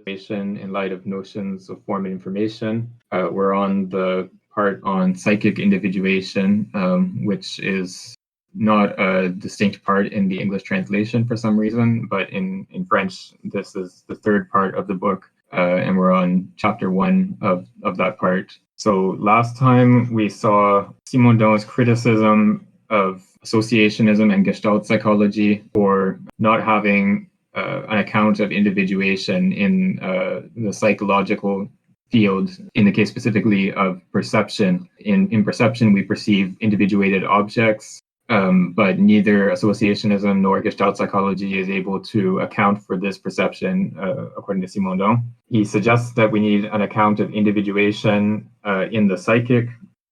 polarization in light of notions of form and information. We're on the part on psychic individuation, which is not a distinct part in the English translation for some reason, but in French, this is the third part of the book, and we're on chapter 1 of that part. So last time we saw Simondon's criticism of associationism and Gestalt psychology for not having an account of individuation in the psychological field, in the case specifically of perception. In perception, we perceive individuated objects, but neither associationism nor Gestalt psychology is able to account for this perception, according to Simondon. He suggests that we need an account of individuation in the psychic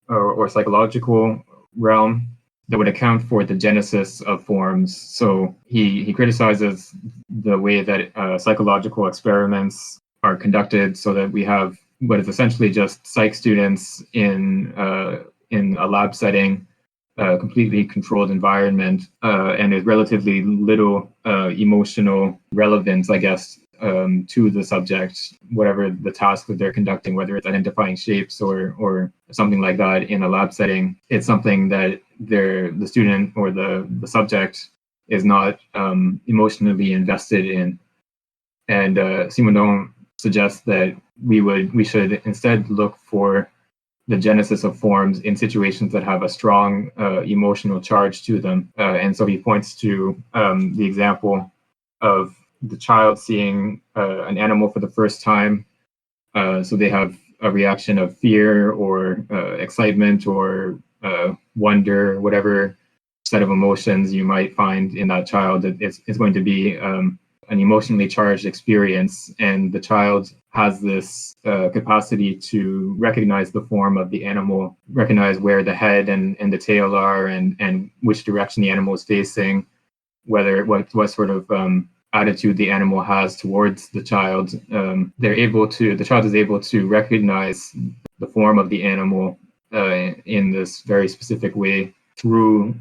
or psychological realm that would account for the genesis of forms. So he criticizes the way that psychological experiments are conducted, so that we have what is essentially just psych students in a lab setting, completely controlled environment, and there's relatively little emotional relevance, I guess, to the subject, whatever the task that they're conducting, whether it's identifying shapes or something like that in a lab setting. It's something that the student or the subject is not emotionally invested in. And Simondon suggests that we should instead look for the genesis of forms in situations that have a strong emotional charge to them. And so he points to the example of the child seeing an animal for the first time. So they have a reaction of fear or excitement or wonder, whatever set of emotions you might find in that child. It's going to be an emotionally charged experience, and the child has this capacity to recognize the form of the animal, recognize where the head and the tail are, and which direction the animal is facing, what sort of attitude the animal has towards the child. The child is able to recognize the form of the animal in this very specific way through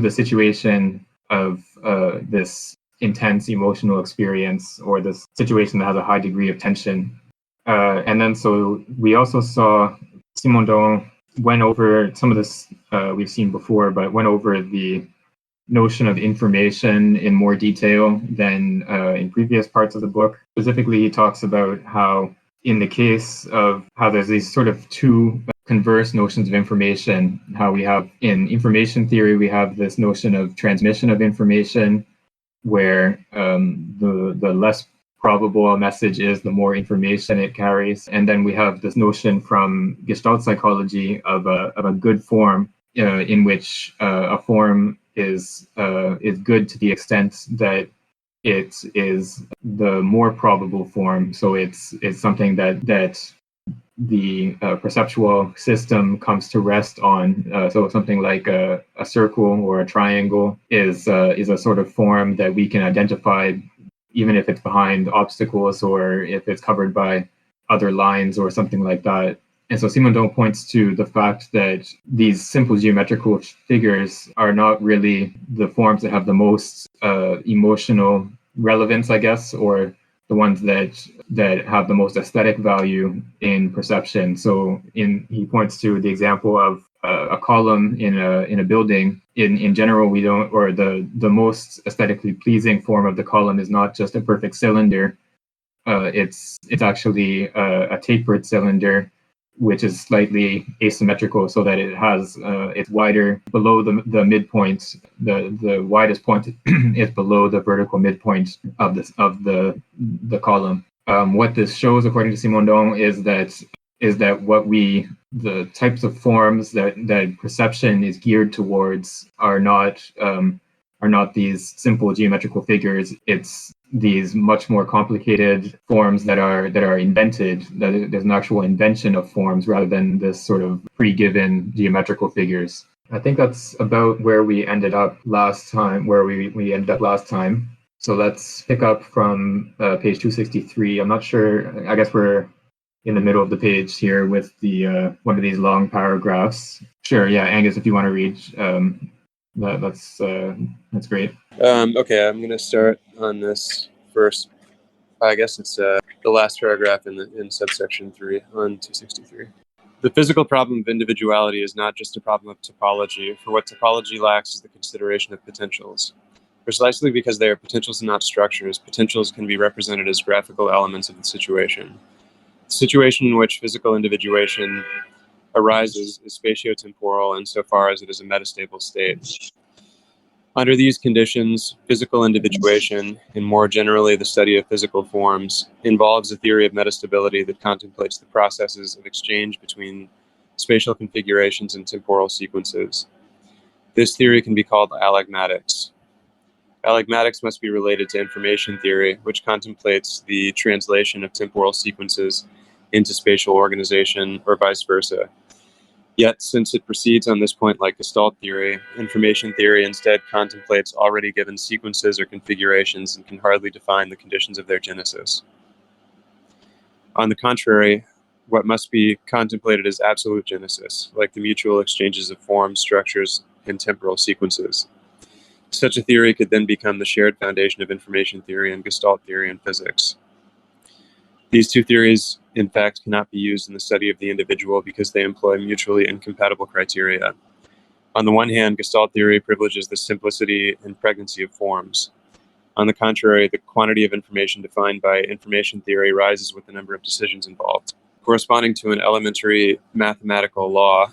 the situation of this intense emotional experience, or this situation that has a high degree of tension. And then so we also saw Simondon went over some of this we've seen before, but went over the notion of information in more detail than in previous parts of the book. Specifically, he talks about how in the case of how there's these sort of two converse notions of information, how we have in information theory, we have this notion of transmission of information, where the less probable a message is, the more information it carries. And then we have this notion from Gestalt psychology of a good form, in which a form is good to the extent that it is the more probable form. So it's something that the perceptual system comes to rest on. So something like a circle or a triangle is a sort of form that we can identify, even if it's behind obstacles or if it's covered by other lines or something like that. And so Simondon points to the fact that these simple geometrical figures are not really the forms that have the most emotional relevance, I guess, or the ones that have the most aesthetic value in perception. So he points to the example of a column in a building. In general, we don't, or the most aesthetically pleasing form of the column is not just a perfect cylinder. It's actually a tapered cylinder, which is slightly asymmetrical, so that it has it's wider below the midpoint. The widest point is below the vertical midpoint of the column. What this shows, according to Simondon, is that the types of forms that perception is geared towards are not these simple geometrical figures. It's these much more complicated forms that are invented, that there's an actual invention of forms rather than this sort of pre-given geometrical figures. I think that's about where we ended up last time, So let's pick up from page 263. I'm not sure, I guess we're in the middle of the page here with the one of these long paragraphs. Sure, yeah, Angus, if you want to read, that's great. Okay, I'm going to start on this first. I guess it's the last paragraph in subsection 3 on 263. The physical problem of individuality is not just a problem of topology, for what topology lacks is the consideration of potentials. Precisely because they are potentials and not structures, potentials can be represented as graphical elements of the situation. The situation in which physical individuation arises is spatiotemporal insofar as it is a metastable state. Under these conditions, physical individuation, and more generally the study of physical forms, involves a theory of metastability that contemplates the processes of exchange between spatial configurations and temporal sequences. This theory can be called allegmatics. Allegmatics must be related to information theory, which contemplates the translation of temporal sequences into spatial organization, or vice versa. Yet, since it proceeds on this point like Gestalt theory, information theory instead contemplates already given sequences or configurations and can hardly define the conditions of their genesis. On the contrary, what must be contemplated is absolute genesis, like the mutual exchanges of forms, structures, and temporal sequences. Such a theory could then become the shared foundation of information theory and Gestalt theory in physics. These two theories, in fact, cannot be used in the study of the individual because they employ mutually incompatible criteria. On the one hand, Gestalt theory privileges the simplicity and pregnancy of forms. On the contrary, the quantity of information defined by information theory rises with the number of decisions involved. Corresponding to an elementary mathematical law,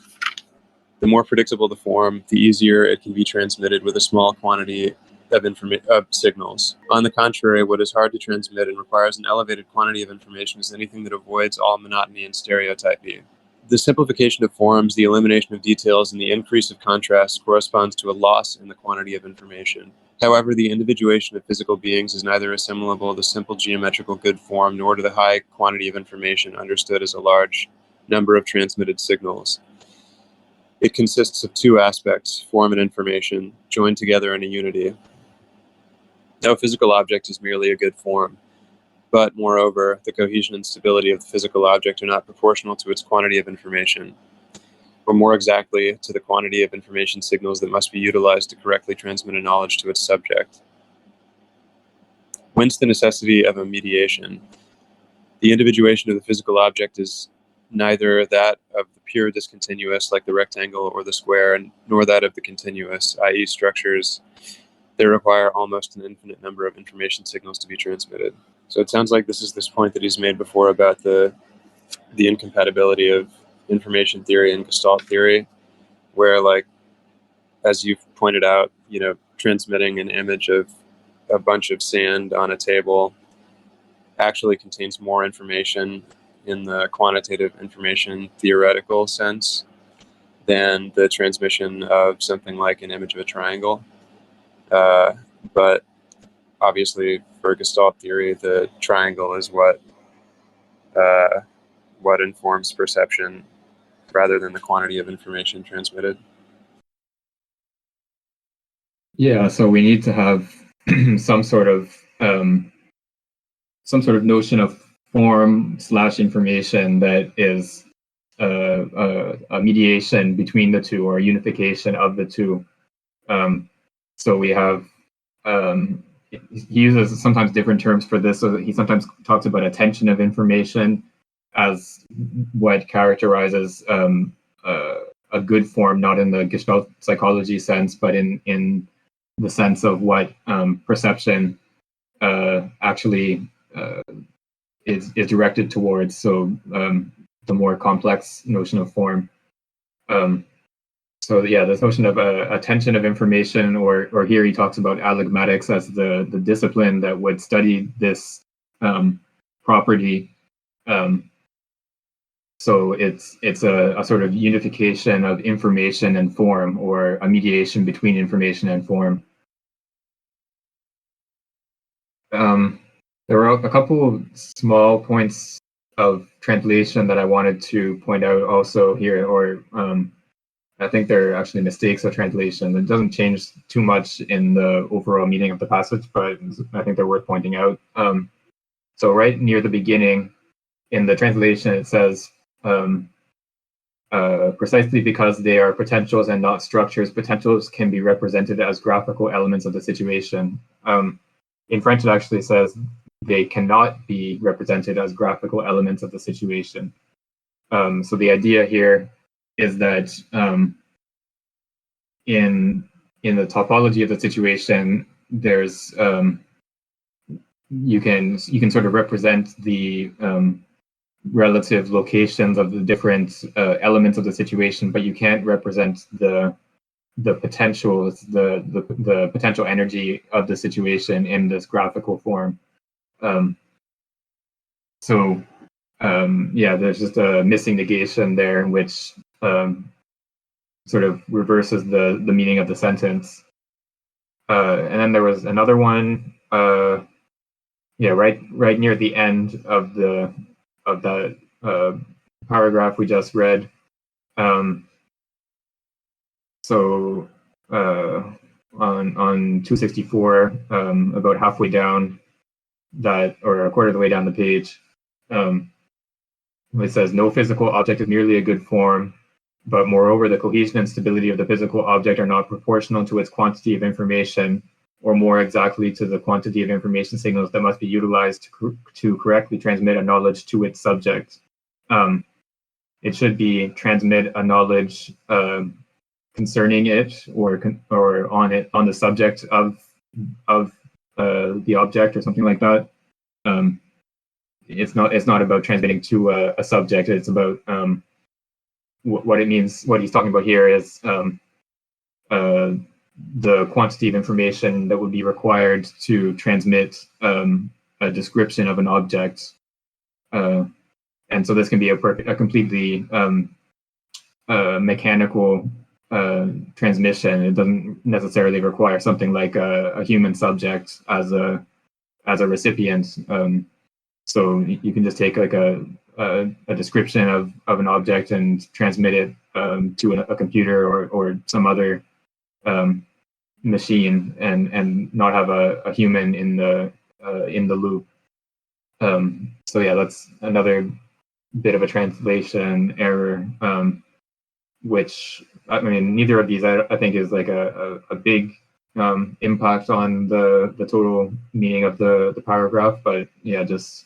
the more predictable the form, the easier it can be transmitted with a small quantity of signals. On the contrary, what is hard to transmit and requires an elevated quantity of information is anything that avoids all monotony and stereotypy. The simplification of forms, the elimination of details, and the increase of contrast corresponds to a loss in the quantity of information. However, the individuation of physical beings is neither assimilable to the simple geometrical good form nor to the high quantity of information understood as a large number of transmitted signals. It consists of two aspects, form and information, joined together in a unity. No physical object is merely a good form, but, moreover, the cohesion and stability of the physical object are not proportional to its quantity of information, or more exactly, to the quantity of information signals that must be utilized to correctly transmit a knowledge to its subject. Whence the necessity of a mediation. The individuation of the physical object is neither that of the pure discontinuous, like the rectangle or the square, nor that of the continuous, i.e. structures that require almost an infinite number of information signals to be transmitted. So it sounds like this is this point that he's made before about the incompatibility of information theory and Gestalt theory, where, like, as you've pointed out, transmitting an image of a bunch of sand on a table actually contains more information in the quantitative information theoretical sense than the transmission of something like an image of a triangle. But obviously, for Gestalt theory, the triangle is what informs perception rather than the quantity of information transmitted. Yeah, so we need to have some sort of notion of form / information that is a mediation between the two, or a unification of the two. So we have he uses sometimes different terms for this. So he sometimes talks about attention of information as what characterizes a good form, not in the Gestalt psychology sense, but in the sense of what perception actually is directed towards. So the more complex notion of form. So yeah, this notion of attention of information, or here he talks about allegmatics as the discipline that would study this property. So it's a sort of unification of information and form, or a mediation between information and form. There were a couple of small points of translation that I wanted to point out also here, or I think they're actually mistakes of translation. It doesn't change too much in the overall meaning of the passage, but I think they're worth pointing out. So right near the beginning in the translation, it says, precisely because they are potentials and not structures, potentials can be represented as graphical elements of the situation. In French, it actually says, they cannot be represented as graphical elements of the situation. So the idea here is that in the topology of the situation, there's you can sort of represent the relative locations of the different elements of the situation, but you can't represent the potentials, the potential energy of the situation in this graphical form. Yeah, there's just a missing negation there, which sort of reverses the meaning of the sentence. And then there was another one, yeah, right near the end of that paragraph we just read. So on 264, about halfway down that, or a quarter of the way down the page, it says no physical object is merely a good form, but moreover, the cohesion and stability of the physical object are not proportional to its quantity of information, or more exactly to the quantity of information signals that must be utilized to correctly transmit a knowledge to its subject. It should be transmit a knowledge concerning it, or on it, on the subject of the object, or something like that. It's not about transmitting to a subject. It's about what it means. What he's talking about here is the quantity of information that would be required to transmit a description of an object. And so this can be a completely mechanical transmission. It doesn't necessarily require something like a human subject as a recipient. So you can just take like a description of an object and transmit it to a computer or some other machine, and not have a human in the loop. So yeah, that's another bit of a translation error, which, I mean, neither of these I think is like a big impact on the total meaning of the paragraph, but yeah, just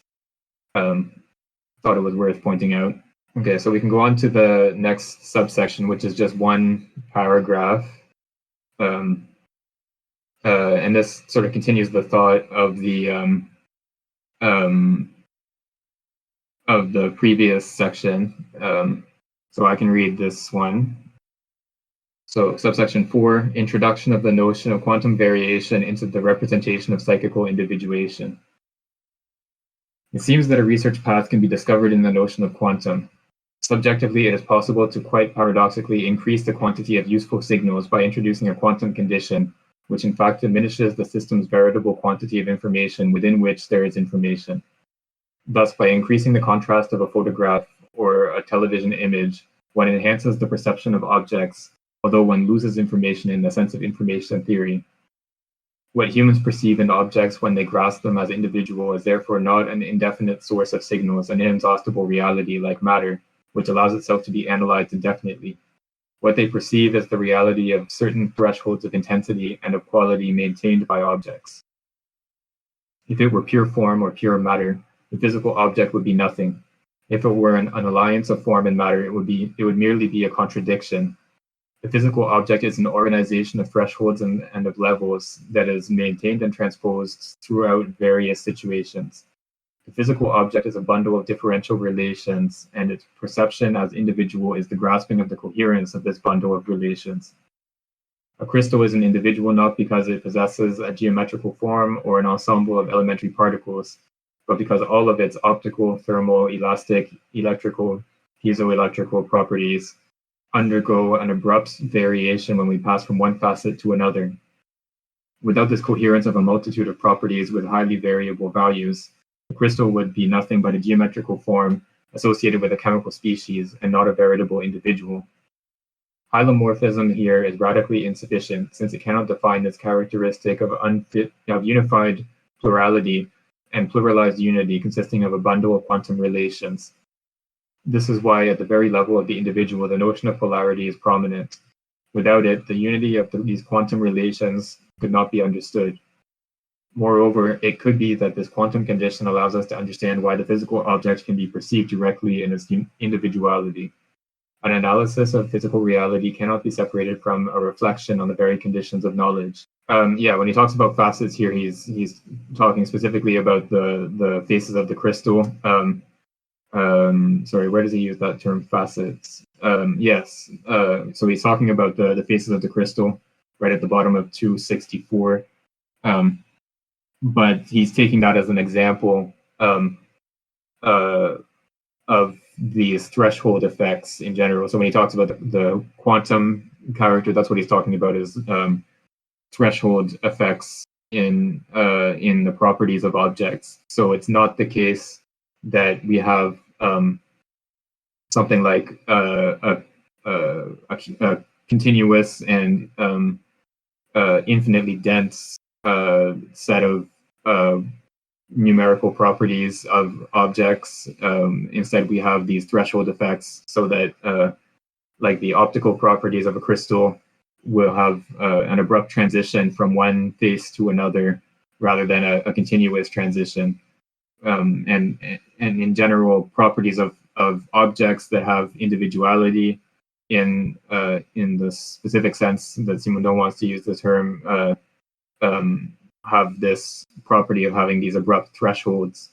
thought it was worth pointing out. Okay, so we can go on to the next subsection, which is just one paragraph. And this sort of continues the thought of the previous section. So I can read this one. So subsection 4, introduction of the notion of quantum variation into the representation of psychical individuation. It seems that a research path can be discovered in the notion of quantum. Subjectively, it is possible to quite paradoxically increase the quantity of useful signals by introducing a quantum condition, which in fact diminishes the system's veritable quantity of information within which there is information. Thus, by increasing the contrast of a photograph or a television image, one enhances the perception of objects, although one loses information in the sense of information theory. What humans perceive in objects when they grasp them as individual is therefore not an indefinite source of signals, an inexhaustible reality like matter, which allows itself to be analyzed indefinitely. What they perceive is the reality of certain thresholds of intensity and of quality maintained by objects. If it were pure form or pure matter, the physical object would be nothing. If it were an alliance of form and matter, it would merely be a contradiction. The physical object is an organization of thresholds and of levels that is maintained and transposed throughout various situations. The physical object is a bundle of differential relations, and its perception as individual is the grasping of the coherence of this bundle of relations. A crystal is an individual not because it possesses a geometrical form or an ensemble of elementary particles, but because all of its optical, thermal, elastic, electrical, piezoelectrical properties undergo an abrupt variation when we pass from one facet to another. Without this coherence of a multitude of properties with highly variable values, the crystal would be nothing but a geometrical form associated with a chemical species and not a veritable individual. Hylomorphism here is radically insufficient, since it cannot define this characteristic of unified plurality and pluralized unity consisting of a bundle of quantum relations. This is why, at the very level of the individual, the notion of polarity is prominent. Without it, the unity of these quantum relations could not be understood. Moreover, it could be that this quantum condition allows us to understand why the physical object can be perceived directly in its individuality. An analysis of physical reality cannot be separated from a reflection on the very conditions of knowledge. When he talks about facets here, he's talking specifically about the faces of the crystal. Sorry, where does he use that term, facets? Yes. So he's talking about the faces of the crystal right at the bottom of 264. But he's taking that as an example of these threshold effects in general. So when he talks about the quantum character, that's what he's talking about, is threshold effects in the properties of objects. So it's not the case that we have something like a continuous and infinitely dense set of numerical properties of objects. Instead, we have these threshold effects, so that like the optical properties of a crystal will have an abrupt transition from one face to another rather than a continuous transition. And in general, properties of objects that have individuality in the specific sense that Simondon wants to use the term, have this property of having these abrupt thresholds.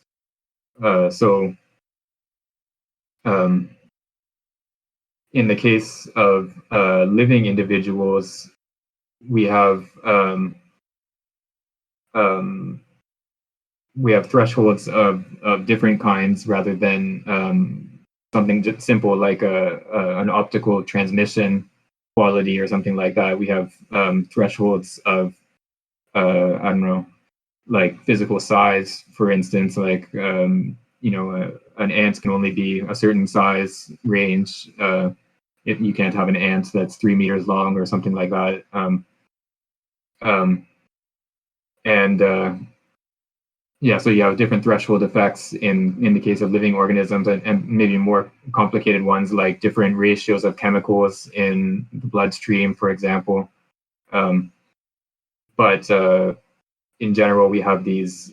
In the case of living individuals, we have thresholds of different kinds rather than something just simple like an optical transmission quality or something like that. We have thresholds of I don't know, like physical size, for instance, like an ant can only be a certain size range. You can't have an ant that's 3 meters long or something like that. So you have different threshold effects in the case of living organisms, and maybe more complicated ones like different ratios of chemicals in the bloodstream, for example. But in general, we have these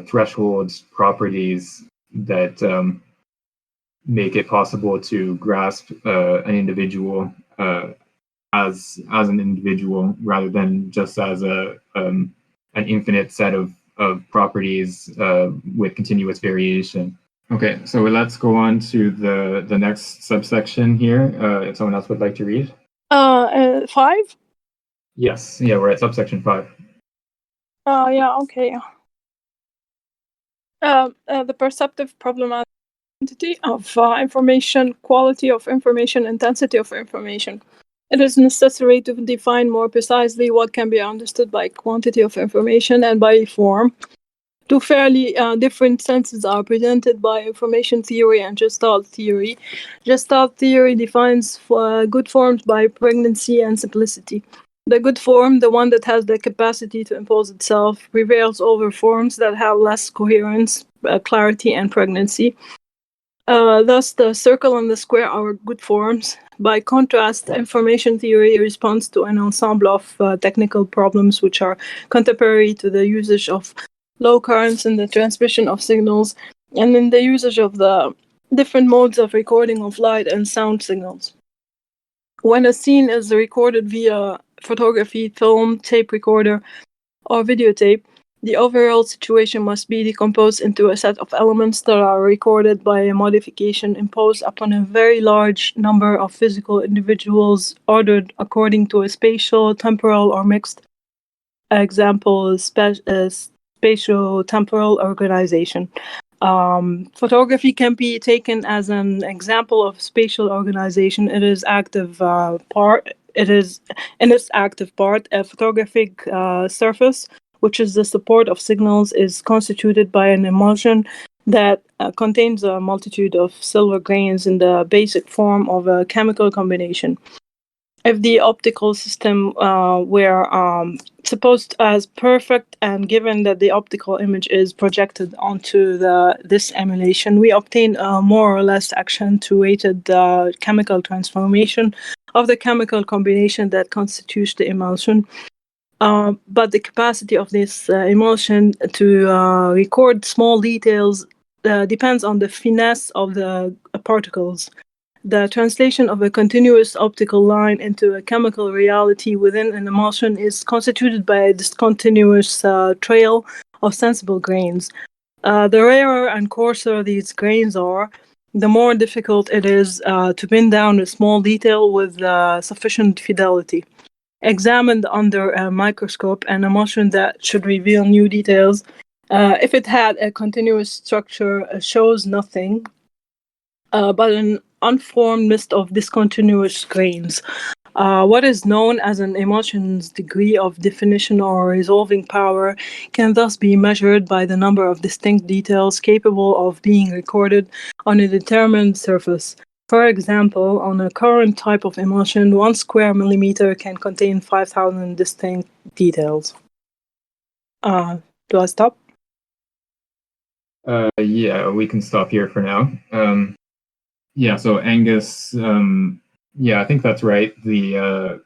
threshold properties that make it possible to grasp an individual as an individual rather than just as an infinite set of properties with continuous variation. Okay, so let's go on to the next subsection here. If someone else would like to read. 5? Yes, yeah, we're at subsection 5. Okay. The perceptive problem quantity of information, quality of information, intensity of information. It is necessary to define more precisely what can be understood by quantity of information and by form. Two fairly different senses are presented by information theory and Gestalt theory. Gestalt theory defines good forms by pregnancy and simplicity. The good form, the one that has the capacity to impose itself, prevails over forms that have less coherence, clarity, and pregnancy. Thus, the circle and the square are good forms. By contrast, information theory responds to an ensemble of technical problems which are contemporary to the usage of low currents in the transmission of signals and in the usage of the different modes of recording of light and sound signals. When a scene is recorded via photography, film, tape recorder, or videotape, the overall situation must be decomposed into a set of elements that are recorded by a modification imposed upon a very large number of physical individuals ordered according to a spatial, temporal, or mixed example, spatial-temporal organization. Photography can be taken as an example of spatial organization. It is active part. It is in its active part a photographic surface, which is the support of signals, is constituted by an emulsion that contains a multitude of silver grains in the basic form of a chemical combination. If the optical system were supposed as perfect, and given that the optical image is projected onto this emulation, we obtain a more or less accentuated chemical transformation of the chemical combination that constitutes the emulsion. But the capacity of this emulsion to record small details depends on the finesse of the particles. The translation of a continuous optical line into a chemical reality within an emulsion is constituted by a discontinuous trail of sensible grains. The rarer and coarser these grains are, the more difficult it is to pin down a small detail with sufficient fidelity. Examined under a microscope, an emulsion that should reveal new details, if it had a continuous structure, shows nothing but an unformed mist of discontinuous grains. What is known as an emulsion's degree of definition or resolving power can thus be measured by the number of distinct details capable of being recorded on a determined surface. For example, on a current type of emulsion, 1 square millimeter can contain 5,000 distinct details. Do I stop? Yeah, we can stop here for now. Yeah, so Angus, yeah, I think that's right. The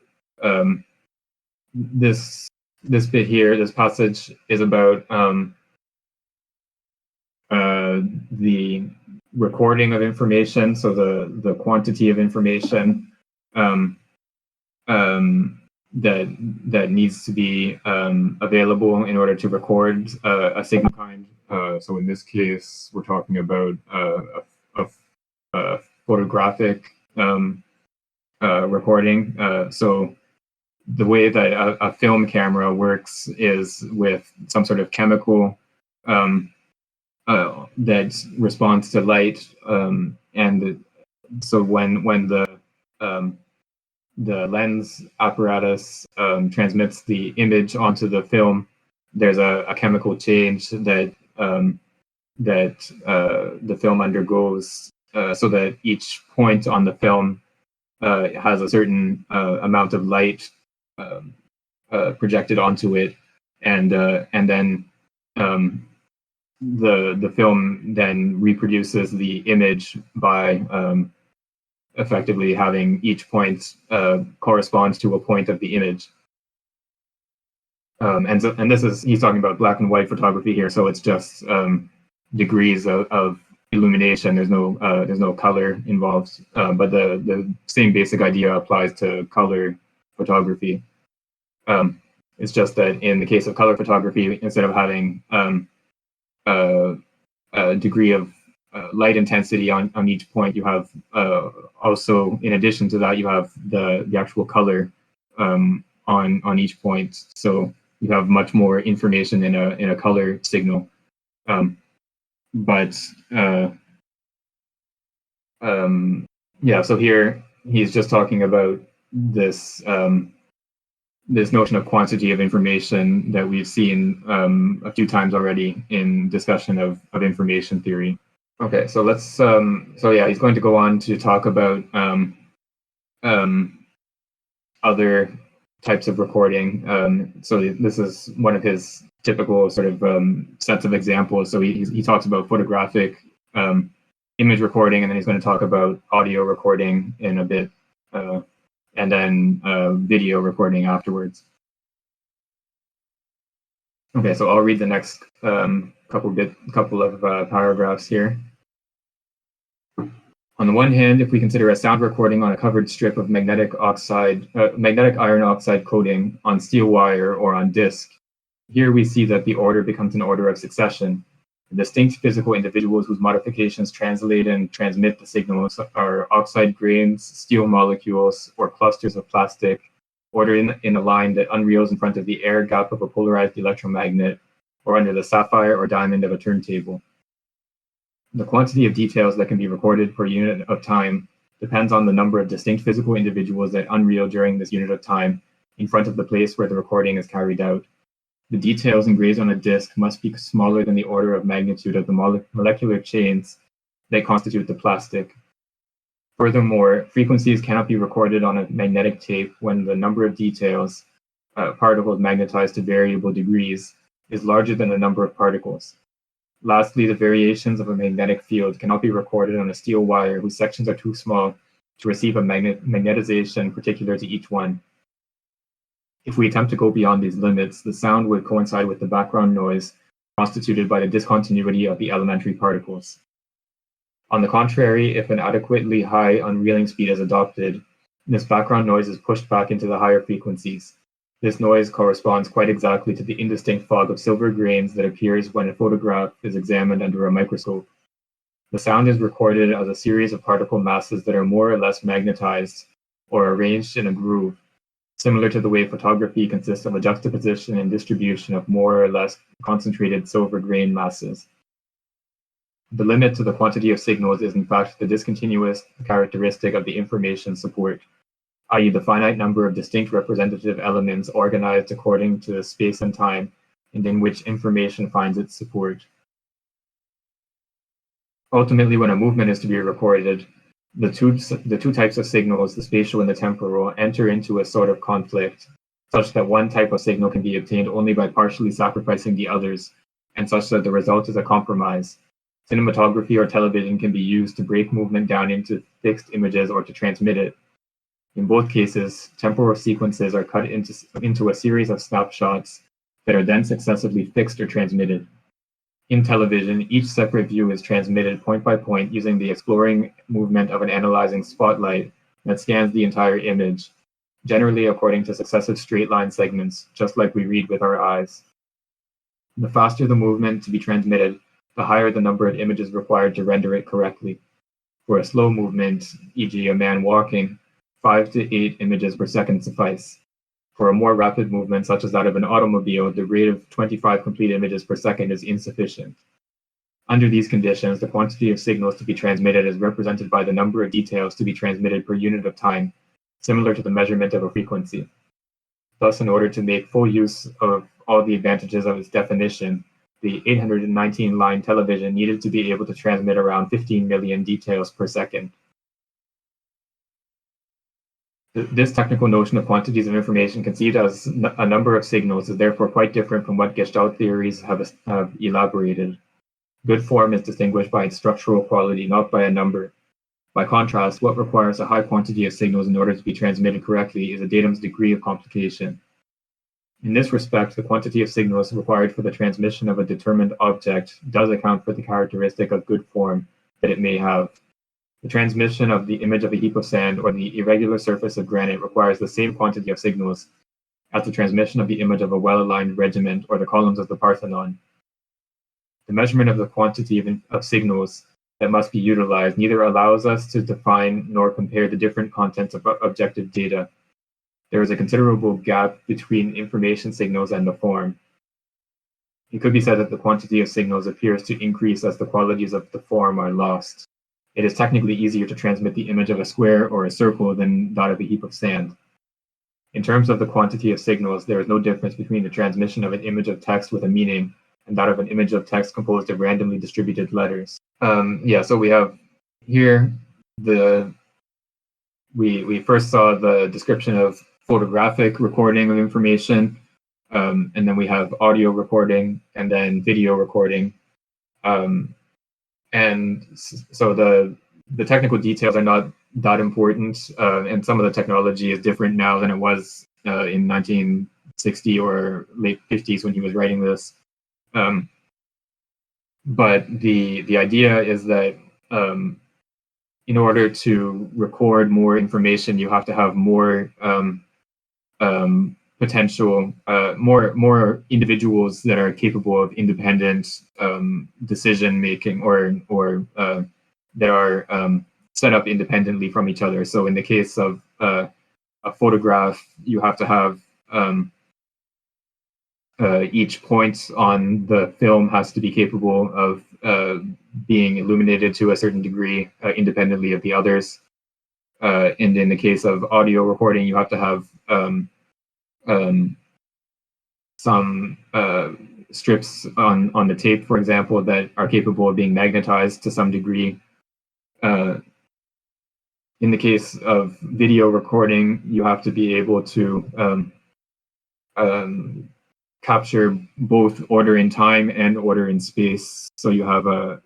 this bit here, this passage is about the recording of information, so the quantity of information that needs to be available in order to record a signal kind. So in this case, we're talking about a photographic recording. So the way that a film camera works is with some sort of chemical that responds to light, and so when the lens apparatus transmits the image onto the film, there's a chemical change that the film undergoes, so that each point on the film has a certain amount of light projected onto it, and then the film then reproduces the image by effectively having each point correspond to a point of the image. And this is, he's talking about black and white photography here, so it's just degrees of illumination. There's no color involved, but the same basic idea applies to color photography. It's just that in the case of color photography, instead of having a degree of light intensity on each point, you have also, in addition to that, you have the actual color on each point. So you have much more information in a color signal. Yeah, so here he's just talking about this this notion of quantity of information that we've seen a few times already in discussion of information theory. Okay, so let's so yeah, he's going to go on to talk about other types of recording. So this is one of his typical sort of sets of examples. So he talks about photographic image recording, and then he's going to talk about audio recording in a bit, and then video recording afterwards. Okay, so I'll read the next couple of paragraphs here. On the one hand, if we consider a sound recording on a covered strip of magnetic iron oxide coating on steel wire or on disc, here we see that the order becomes an order of succession. The distinct physical individuals whose modifications translate and transmit the signals are oxide grains, steel molecules, or clusters of plastic, ordered in a line that unreels in front of the air gap of a polarized electromagnet, or under the sapphire or diamond of a turntable. The quantity of details that can be recorded per unit of time depends on the number of distinct physical individuals that unreel during this unit of time in front of the place where the recording is carried out. The details engraved on a disk must be smaller than the order of magnitude of the molecular chains that constitute the plastic. Furthermore, frequencies cannot be recorded on a magnetic tape when the number of details, particles magnetized to variable degrees, is larger than the number of particles. Lastly, the variations of a magnetic field cannot be recorded on a steel wire whose sections are too small to receive a magnetization particular to each one. If we attempt to go beyond these limits, the sound would coincide with the background noise constituted by the discontinuity of the elementary particles. On the contrary, if an adequately high unreeling speed is adopted, this background noise is pushed back into the higher frequencies. This noise corresponds quite exactly to the indistinct fog of silver grains that appears when a photograph is examined under a microscope. The sound is recorded as a series of particle masses that are more or less magnetized or arranged in a groove, similar to the way photography consists of a juxtaposition and distribution of more or less concentrated silver grain masses. The limit to the quantity of signals is in fact the discontinuous characteristic of the information support, i.e. the finite number of distinct representative elements organized according to space and time, and in which information finds its support. Ultimately, when a movement is to be recorded, the two types of signals, the spatial and the temporal, enter into a sort of conflict, such that one type of signal can be obtained only by partially sacrificing the others, and such that the result is a compromise. Cinematography or television can be used to break movement down into fixed images or to transmit it. In both cases, temporal sequences are cut into a series of snapshots that are then successively fixed or transmitted. In television, each separate view is transmitted point by point using the exploring movement of an analyzing spotlight that scans the entire image, generally according to successive straight-line segments, just like we read with our eyes. The faster the movement to be transmitted, the higher the number of images required to render it correctly. For a slow movement, e.g. a man walking, 5 to 8 images per second suffice. For a more rapid movement, such as that of an automobile, the rate of 25 complete images per second is insufficient. Under these conditions, the quantity of signals to be transmitted is represented by the number of details to be transmitted per unit of time, similar to the measurement of a frequency. Thus, in order to make full use of all the advantages of its definition, the 819-line television needed to be able to transmit around 15 million details per second. This technical notion of quantities of information conceived as a number of signals is therefore quite different from what Gestalt theories have elaborated. Good form is distinguished by its structural quality, not by a number. By contrast, what requires a high quantity of signals in order to be transmitted correctly is a datum's degree of complication. In this respect, the quantity of signals required for the transmission of a determined object does account for the characteristic of good form that it may have. The transmission of the image of a heap of sand or the irregular surface of granite requires the same quantity of signals as the transmission of the image of a well-aligned regiment or the columns of the Parthenon. The measurement of the quantity of signals that must be utilized neither allows us to define nor compare the different contents of objective data. There is a considerable gap between information signals and the form. It could be said that the quantity of signals appears to increase as the qualities of the form are lost. It is technically easier to transmit the image of a square or a circle than that of a heap of sand. In terms of the quantity of signals, there is no difference between the transmission of an image of text with a meaning and that of an image of text composed of randomly distributed letters. So we have here we first saw the description of photographic recording of information, and then we have audio recording and then video recording. And so the technical details are not that important, and some of the technology is different now than it was in 1960 or late 50s when he was writing this. But the idea is that in order to record more information, you have to have more potential, more individuals that are capable of independent decision making, or that are set up independently from each other. So in the case of a photograph, you have to have each point on the film has to be capable of being illuminated to a certain degree independently of the others. And in the case of audio recording, you have to have some strips on the tape, for example, that are capable of being magnetized to some degree. In the case of video recording, you have to be able to capture both order in time and order in space. So you have a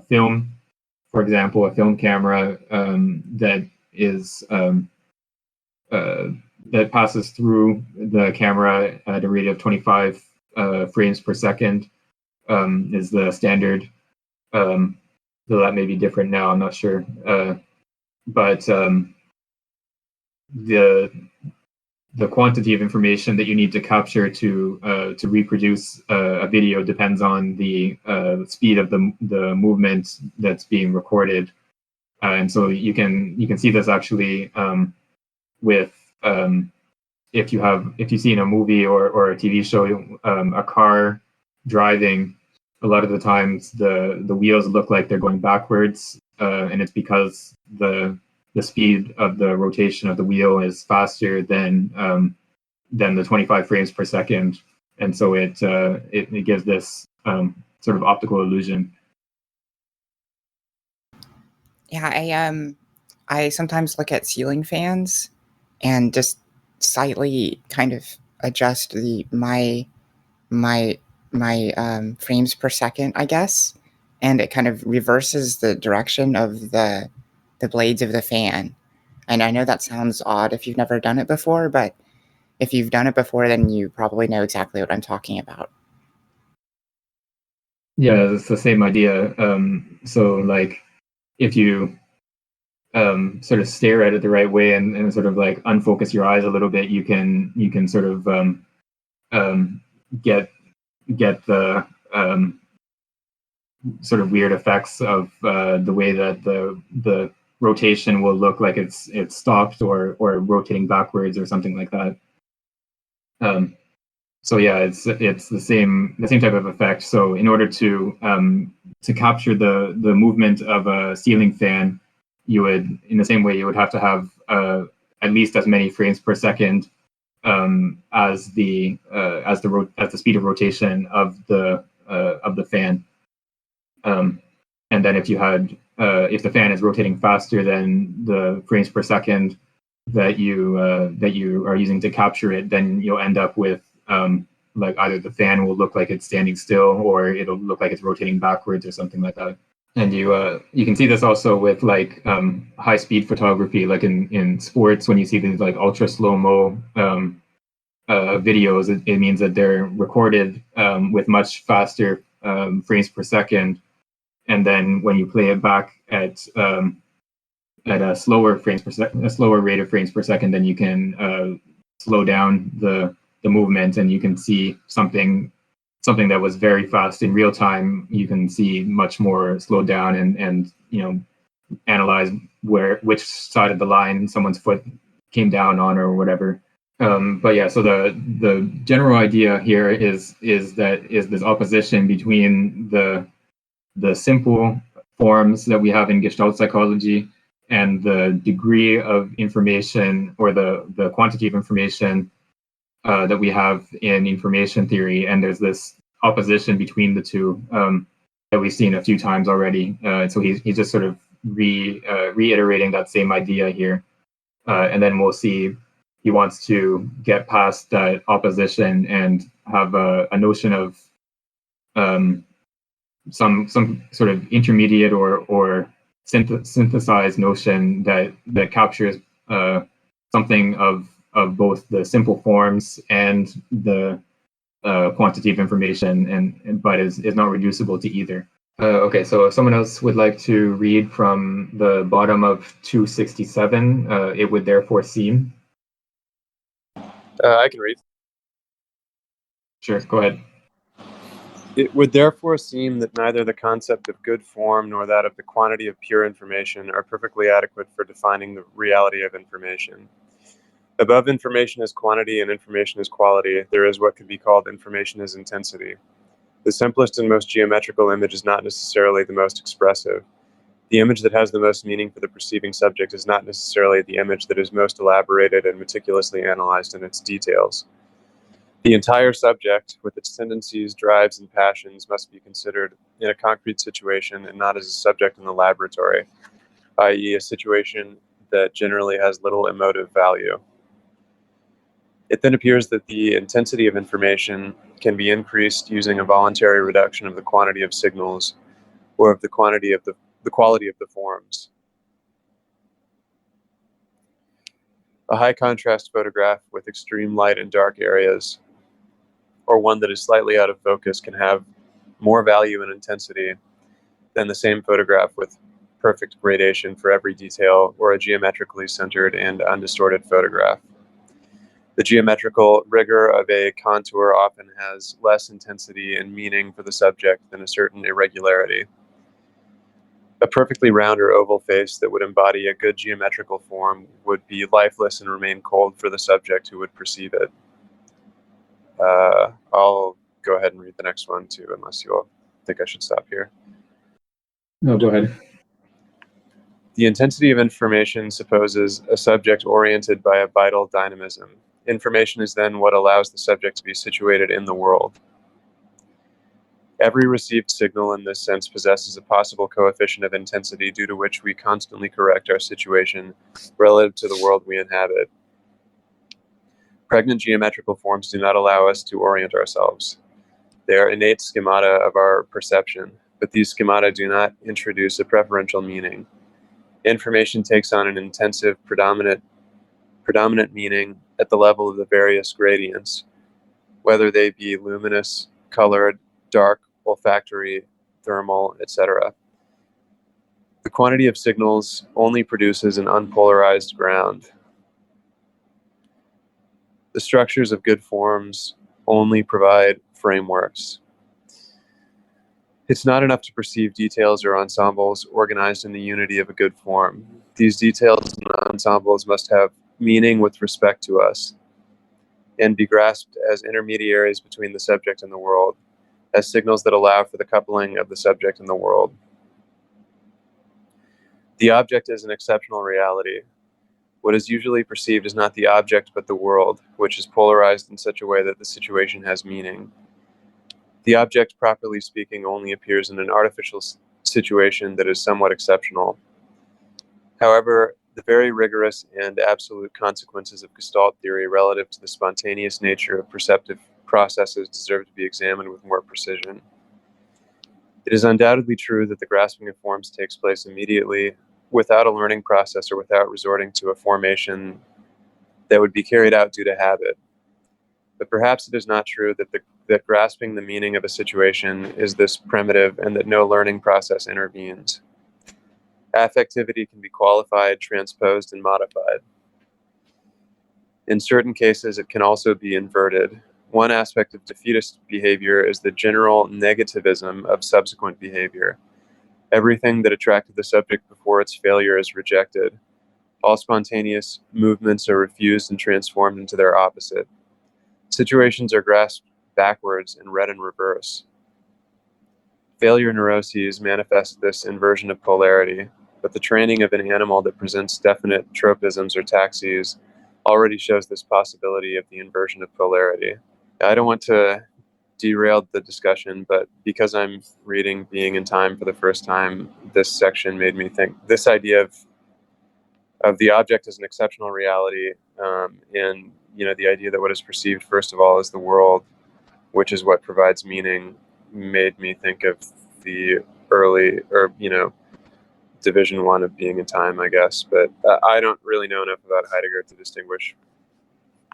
film, for example, a film camera that is that passes through the camera at a rate of 25 frames per second is the standard. Though that may be different now, I'm not sure. But the quantity of information that you need to capture to reproduce a video depends on the speed of the movement that's being recorded, and so you can see this actually with if you see in a movie or a TV show a car driving, a lot of the times the wheels look like they're going backwards, and it's because the speed of the rotation of the wheel is faster than the 25 frames per second, and so it gives this sort of optical illusion. Yeah, I sometimes look at ceiling fans and just slightly kind of adjust my frames per second, I guess, and it kind of reverses the direction of the blades of the fan. And I know that sounds odd if you've never done it before, but if you've done it before, then you probably know exactly what I'm talking about. Yeah, it's the same idea. So like if you sort of stare at it the right way and sort of like unfocus your eyes a little bit, you can sort of get the sort of weird effects of the way that the rotation will look like it's stopped or rotating backwards or something like that. So yeah, it's the same type of effect. So in order to capture the movement of a ceiling fan, you would, in the same way, you would have to have at least as many frames per second as the speed of rotation of the fan. And then if the fan is rotating faster than the frames per second that you are using to capture it, then you'll end up with like either the fan will look like it's standing still or it'll look like it's rotating backwards or something like that. And you can see this also with like high speed photography, like in sports when you see these like ultra slow-mo videos, it means that they're recorded with much faster frames per second, and then when you play it back at a slower rate of frames per second, then you can slow down the movement, and you can see something that was very fast in real time. You can see much more slowed down, and analyze which side of the line someone's foot came down on or whatever. But yeah, so the general idea here is this opposition between the simple forms that we have in Gestalt psychology and the degree of information or the quantity of information that we have in information theory. And there's this opposition between the two that we've seen a few times already. So he's just sort of reiterating that same idea here. And then we'll see he wants to get past that opposition and have a notion of some sort of intermediate or synthesized notion that captures something of both the simple forms and the quantity of information, and but is not reducible to either. Okay, so if someone else would like to read from the bottom of 267, it would therefore seem. I can read. Sure, go ahead. It would therefore seem that neither the concept of good form nor that of the quantity of pure information are perfectly adequate for defining the reality of information. Above information as quantity and information as quality, there is what could be called information as intensity. The simplest and most geometrical image is not necessarily the most expressive. The image that has the most meaning for the perceiving subject is not necessarily the image that is most elaborated and meticulously analyzed in its details. The entire subject, with its tendencies, drives, and passions, must be considered in a concrete situation and not as a subject in the laboratory, i.e., a situation that generally has little emotive value. It then appears that the intensity of information can be increased using a voluntary reduction of the quantity of signals or of the quality of the forms. A high contrast photograph with extreme light and dark areas, or one that is slightly out of focus, can have more value and intensity than the same photograph with perfect gradation for every detail, or a geometrically centered and undistorted photograph. The geometrical rigor of a contour often has less intensity and meaning for the subject than a certain irregularity. A perfectly round or oval face that would embody a good geometrical form would be lifeless and remain cold for the subject who would perceive it. I'll go ahead and read the next one too, unless you all think I should stop here. No, go ahead. The intensity of information supposes a subject oriented by a vital dynamism. Information is then what allows the subject to be situated in the world. Every received signal in this sense possesses a possible coefficient of intensity due to which we constantly correct our situation relative to the world we inhabit. Pregnant geometrical forms do not allow us to orient ourselves. They are innate schemata of our perception, but these schemata do not introduce a preferential meaning. Information takes on an intensive, predominant meaning at the level of the various gradients, whether they be luminous, colored, dark, olfactory, thermal, etc. The quantity of signals only produces an unpolarized ground. The structures of good forms only provide frameworks. It's not enough to perceive details or ensembles organized in the unity of a good form. These details and ensembles must have meaning with respect to us and be grasped as intermediaries between the subject and the world, as signals that allow for the coupling of the subject and the world. The object is an exceptional reality. What is usually perceived is not the object but the world, which is polarized in such a way that the situation has meaning. The object, properly speaking, only appears in an artificial situation that is somewhat exceptional. However, the very rigorous and absolute consequences of Gestalt theory relative to the spontaneous nature of perceptive processes deserve to be examined with more precision. It is undoubtedly true that the grasping of forms takes place immediately without a learning process or without resorting to a formation that would be carried out due to habit. But perhaps it is not true that grasping the meaning of a situation is this primitive and that no learning process intervenes. Affectivity can be qualified, transposed, and modified. In certain cases, it can also be inverted. One aspect of defeatist behavior is the general negativism of subsequent behavior. Everything that attracted the subject before its failure is rejected. All spontaneous movements are refused and transformed into their opposite. Situations are grasped backwards and read in reverse. Failure neuroses manifest this inversion of polarity, but the training of an animal that presents definite tropisms or taxes already shows this possibility of the inversion of polarity. I don't want to derail the discussion, but because I'm reading Being in Time for the first time, this section made me think this idea of the object as an exceptional reality, and the idea that what is perceived first of all is the world, which is what provides meaning, made me think of the early, or division one of Being in Time, I guess. But I don't really know enough about Heidegger to distinguish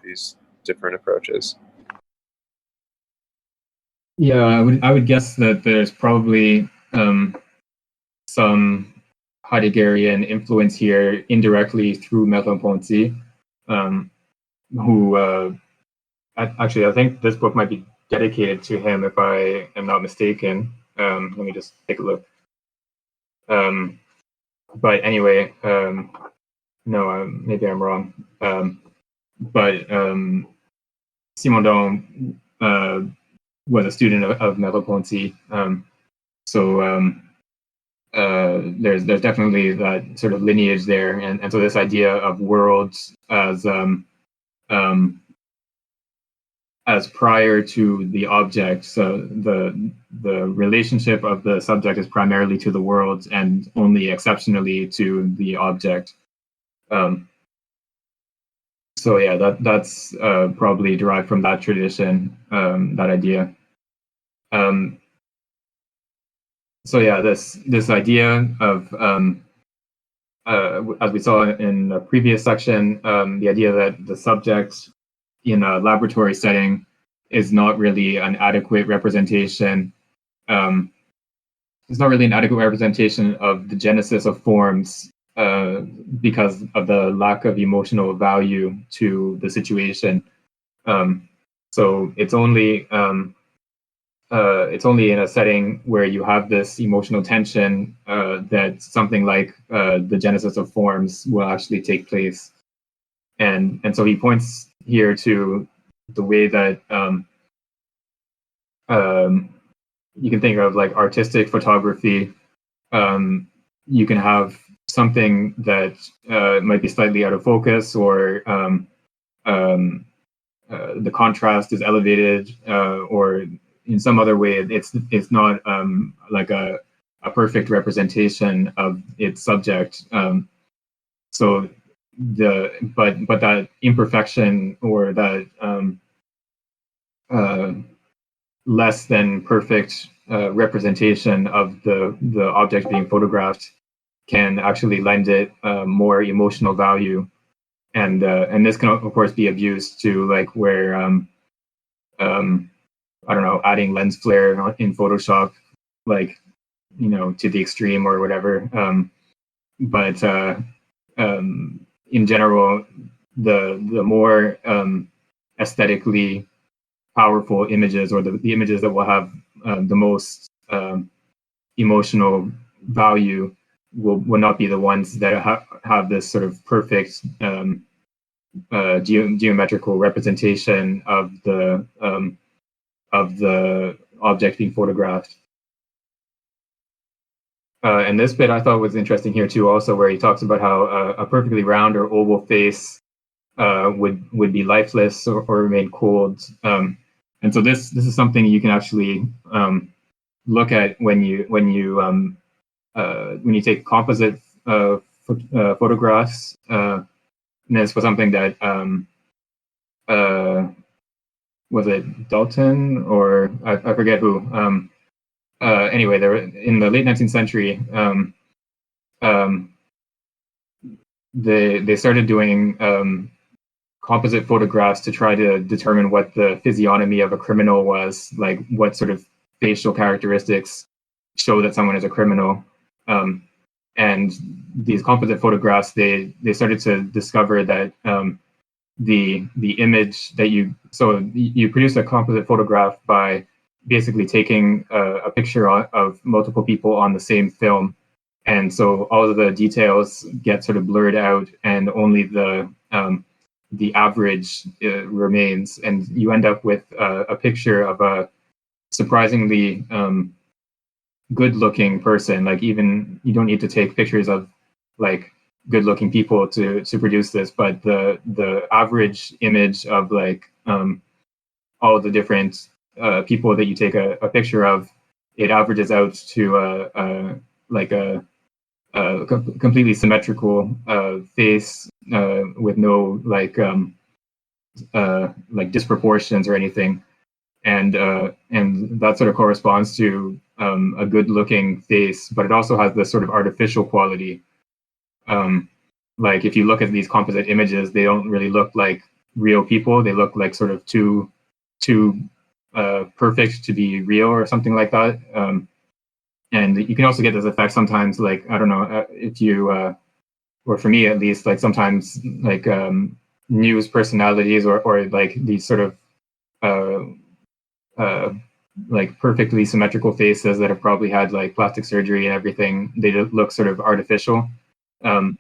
these different approaches. Yeah, I would guess that there's probably some Heideggerian influence here indirectly through Merleau-Ponty, who actually I think this book might be dedicated to him if I am not mistaken. Let me just take a look. But anyway, no, maybe I'm wrong. But Simondon was a student of Merleau-Ponty, so there's definitely that sort of lineage there, and so this idea of worlds as prior to the object, so the relationship of the subject is primarily to the world and only exceptionally to the object. So yeah, that's probably derived from that tradition, that idea. So yeah, this idea of as we saw in a previous section, the idea that the subject in a laboratory setting is not really an adequate representation. It's not really an adequate representation of the genesis of forms because of the lack of emotional value to the situation. So it's only in a setting where you have this emotional tension that something like the genesis of forms will actually take place. And so he points here to the way that you can think of like artistic photography. You can have something that might be slightly out of focus, or the contrast is elevated, or in some other way it's not like a perfect representation of its subject. So but that imperfection, or that less than perfect representation of the object being photographed can actually lend it more emotional value, and this can of course be abused to like where I don't know, adding lens flare in Photoshop, like, you know, to the extreme or whatever. But in general, the more aesthetically powerful images, or the images that will have the most emotional value, will not be the ones that have this sort of perfect geometrical representation of the object being photographed. And this bit I thought was interesting here too, also, where he talks about how a perfectly round or oval face would be lifeless, or remain cold. And so this is something you can actually look at when you take composite photographs. And this was something that was it Dalton, or I forget who. Anyway, there in the late 19th century, they started doing composite photographs to try to determine what the physiognomy of a criminal was, like what sort of facial characteristics show that someone is a criminal. And these composite photographs, they started to discover that the image that you produce a composite photograph by basically taking a picture of multiple people on the same film, and so all of the details get sort of blurred out, and only the average remains, and you end up with a picture of a surprisingly good-looking person. Like, even you don't need to take pictures of like good-looking people to produce this, but the average image of like all of the different people that you take a picture of, it averages out to a completely symmetrical face with no like disproportions or anything, and that sort of corresponds to a good-looking face, but it also has this sort of artificial quality. Like, if you look at these composite images, they don't really look like real people. They look like sort of too perfect to be real, or something like that. And you can also get this effect sometimes, like, I don't know, if you, or for me at least, like sometimes like news personalities, or like these sort of like perfectly symmetrical faces that have probably had like plastic surgery and everything, they look sort of artificial. And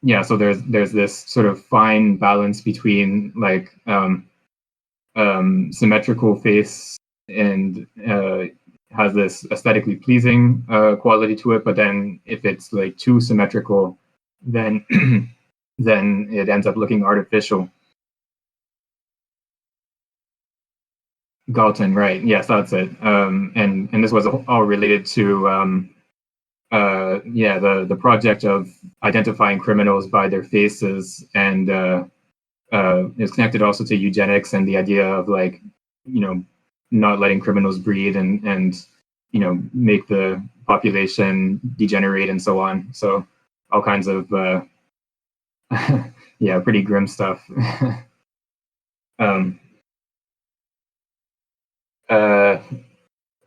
yeah, so there's this sort of fine balance between like symmetrical face, and has this aesthetically pleasing quality to it, but then if it's like too symmetrical, then then it ends up looking artificial. Galton, right? Yes, that's it. And this was all related to the project of identifying criminals by their faces, and it's connected also to eugenics and the idea of like, you know, not letting criminals breed, and you know, make the population degenerate and so on. So all kinds of yeah, pretty grim stuff.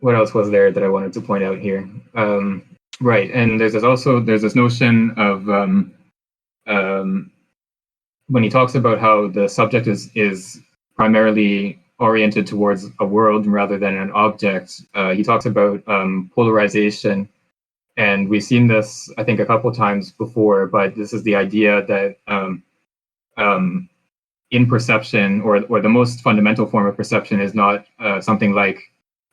What else was there that I wanted to point out here? Right, and there's this notion of when he talks about how the subject is primarily oriented towards a world rather than an object. He talks about polarization, and we've seen this, I think, a couple times before. But this is the idea that in perception, or the most fundamental form of perception, is not something like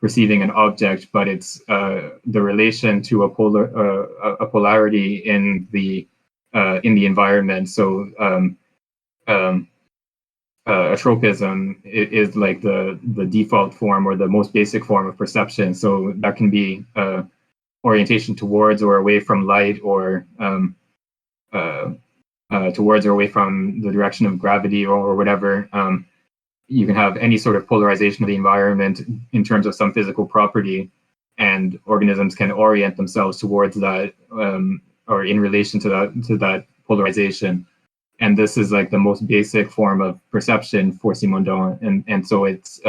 perceiving an object, but it's the relation to a polarity in the environment. So a tropism is like the default form or the most basic form of perception. So that can be orientation towards or away from light, or towards or away from the direction of gravity, or whatever. You can have any sort of polarization of the environment in terms of some physical property, and organisms can orient themselves towards that, or in relation to that polarization. And this is like the most basic form of perception for Simondon. And so it's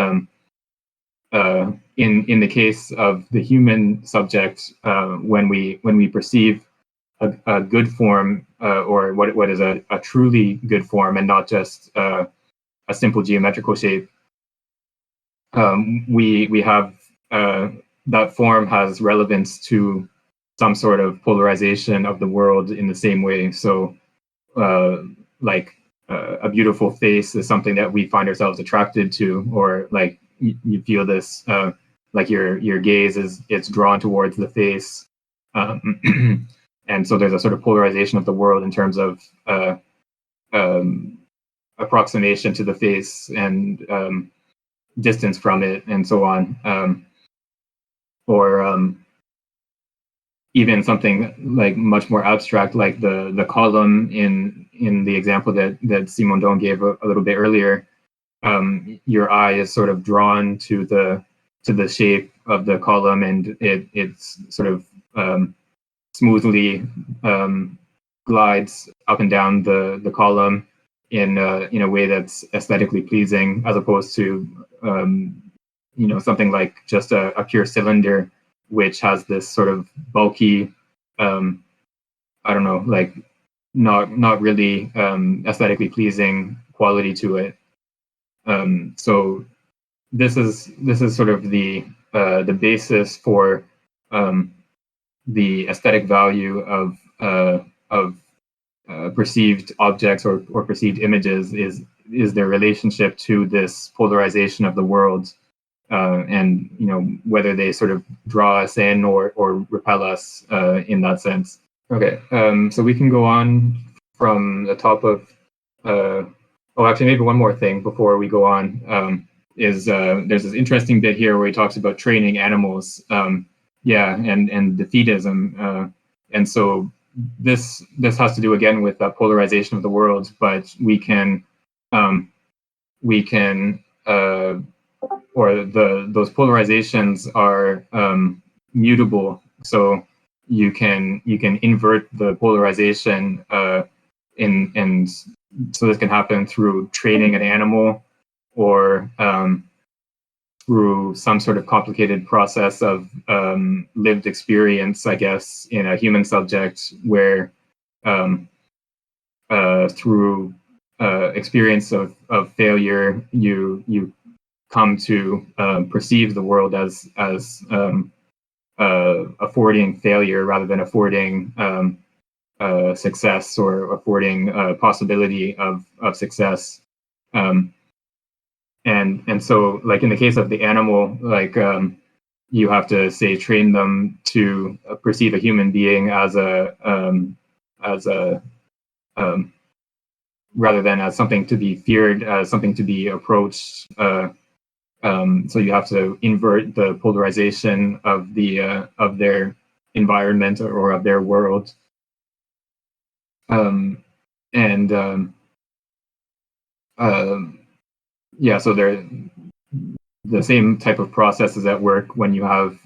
in the case of the human subject, when we perceive a good form, or what is a truly good form, and not just a simple geometrical shape, we have that form has relevance to some sort of polarization of the world in the same way. So like a beautiful face is something that we find ourselves attracted to, or like you feel this like your gaze it's drawn towards the face, and so there's a sort of polarization of the world in terms of approximation to the face, and distance from it, and so on. Or even something like much more abstract, like the column in the example that Simondon gave a little bit earlier. Your eye is sort of drawn to the shape of the column, and it's sort of smoothly glides up and down the column in a way that's aesthetically pleasing, as opposed to something like just a pure cylinder, which has this sort of bulky, I don't know, like not really aesthetically pleasing quality to it. So this is sort of the basis for the aesthetic value of perceived objects, or perceived images, is their relationship to this polarization of the world. And whether they sort of draw us in or repel us in that sense. Okay, so we can go on from the top of. Actually, maybe one more thing before we go on is there's this interesting bit here where he talks about training animals, and defeatism, and so this has to do again with the polarization of the world, but we can or those polarizations are mutable. So you can invert the polarization, and so this can happen through training an animal, or through some sort of complicated process of lived experience, I guess, in a human subject, where through experience of failure, you come to perceive the world as affording failure rather than affording success, or affording possibility of success. And so, like in the case of the animal, like you have to say train them to perceive a human being as a rather than as something to be feared, as something to be approached. So you have to invert the polarization of their environment, or of their world. So they're the same type of processes at work when you have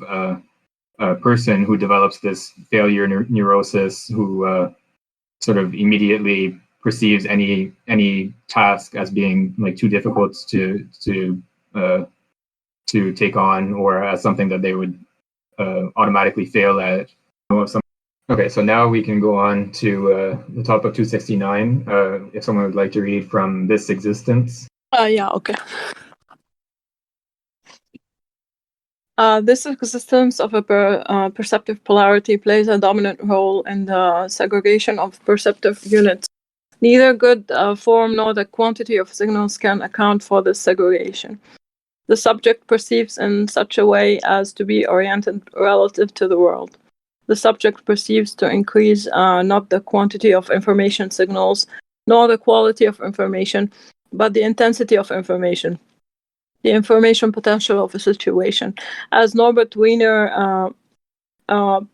person who develops this failure neurosis, who sort of immediately perceives any task as being like too difficult to take on, or as something that they would automatically fail at. Okay, so now we can go on to the top of 269. If someone would like to read from This Existence. Yeah, okay. This existence of a perceptive polarity plays a dominant role in the segregation of perceptive units. Neither good form nor the quantity of signals can account for this segregation. The subject perceives in such a way as to be oriented relative to the world. The subject perceives to increase not the quantity of information signals, nor the quality of information, but the intensity of information, the information potential of a situation. As Norbert Wiener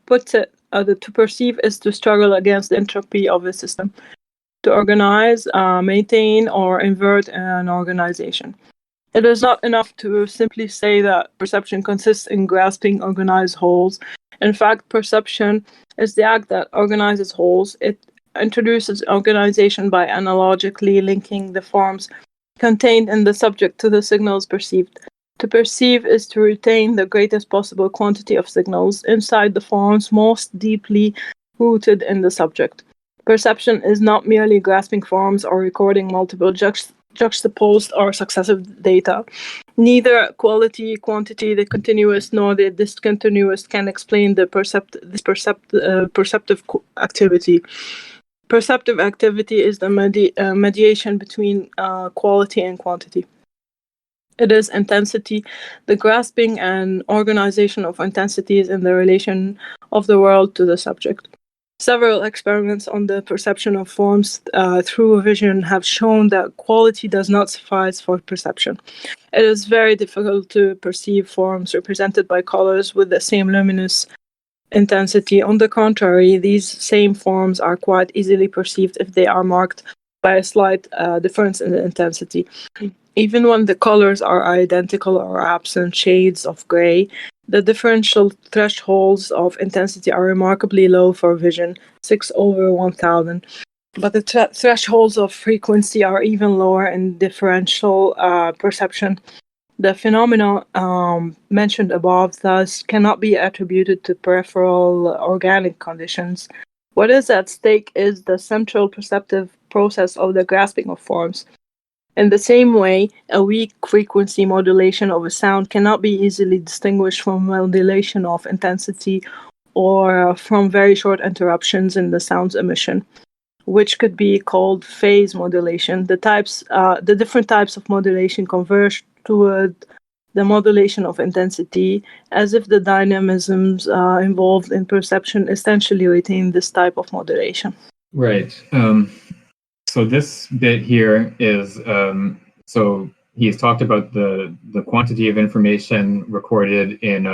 puts it, to perceive is to struggle against the entropy of a system, to organize, maintain, or invert an organization. It is not enough to simply say that perception consists in grasping organized wholes. In fact, perception is the act that organizes wholes. It introduces organization by analogically linking the forms contained in the subject to the signals perceived. To perceive is to retain the greatest possible quantity of signals inside the forms most deeply rooted in the subject. Perception is not merely grasping forms or recording multiple juxtaposed or successive data. Neither quality, quantity, the continuous, nor the discontinuous can explain the perceptive activity. Perceptive activity is the mediation between quality and quantity. It is intensity, the grasping and organization of intensities in the relation of the world to the subject. Several experiments on the perception of forms through vision have shown that quality does not suffice for perception. It is very difficult to perceive forms represented by colors with the same luminous intensity. On the contrary, these same forms are quite easily perceived if they are marked by a slight difference in the intensity. Even when the colors are identical or absent shades of gray, the differential thresholds of intensity are remarkably low for vision, 6/1000. But the thresholds of frequency are even lower in differential perception. The phenomena mentioned above thus cannot be attributed to peripheral organic conditions. What is at stake is the central perceptive process of the grasping of forms. In the same way, a weak frequency modulation of a sound cannot be easily distinguished from modulation of intensity or from very short interruptions in the sound's emission, which could be called phase modulation. The different types of modulation converge toward the modulation of intensity, as if the dynamisms involved in perception essentially retain this type of modulation. Right. So this bit here is, so he's talked about the quantity of information recorded in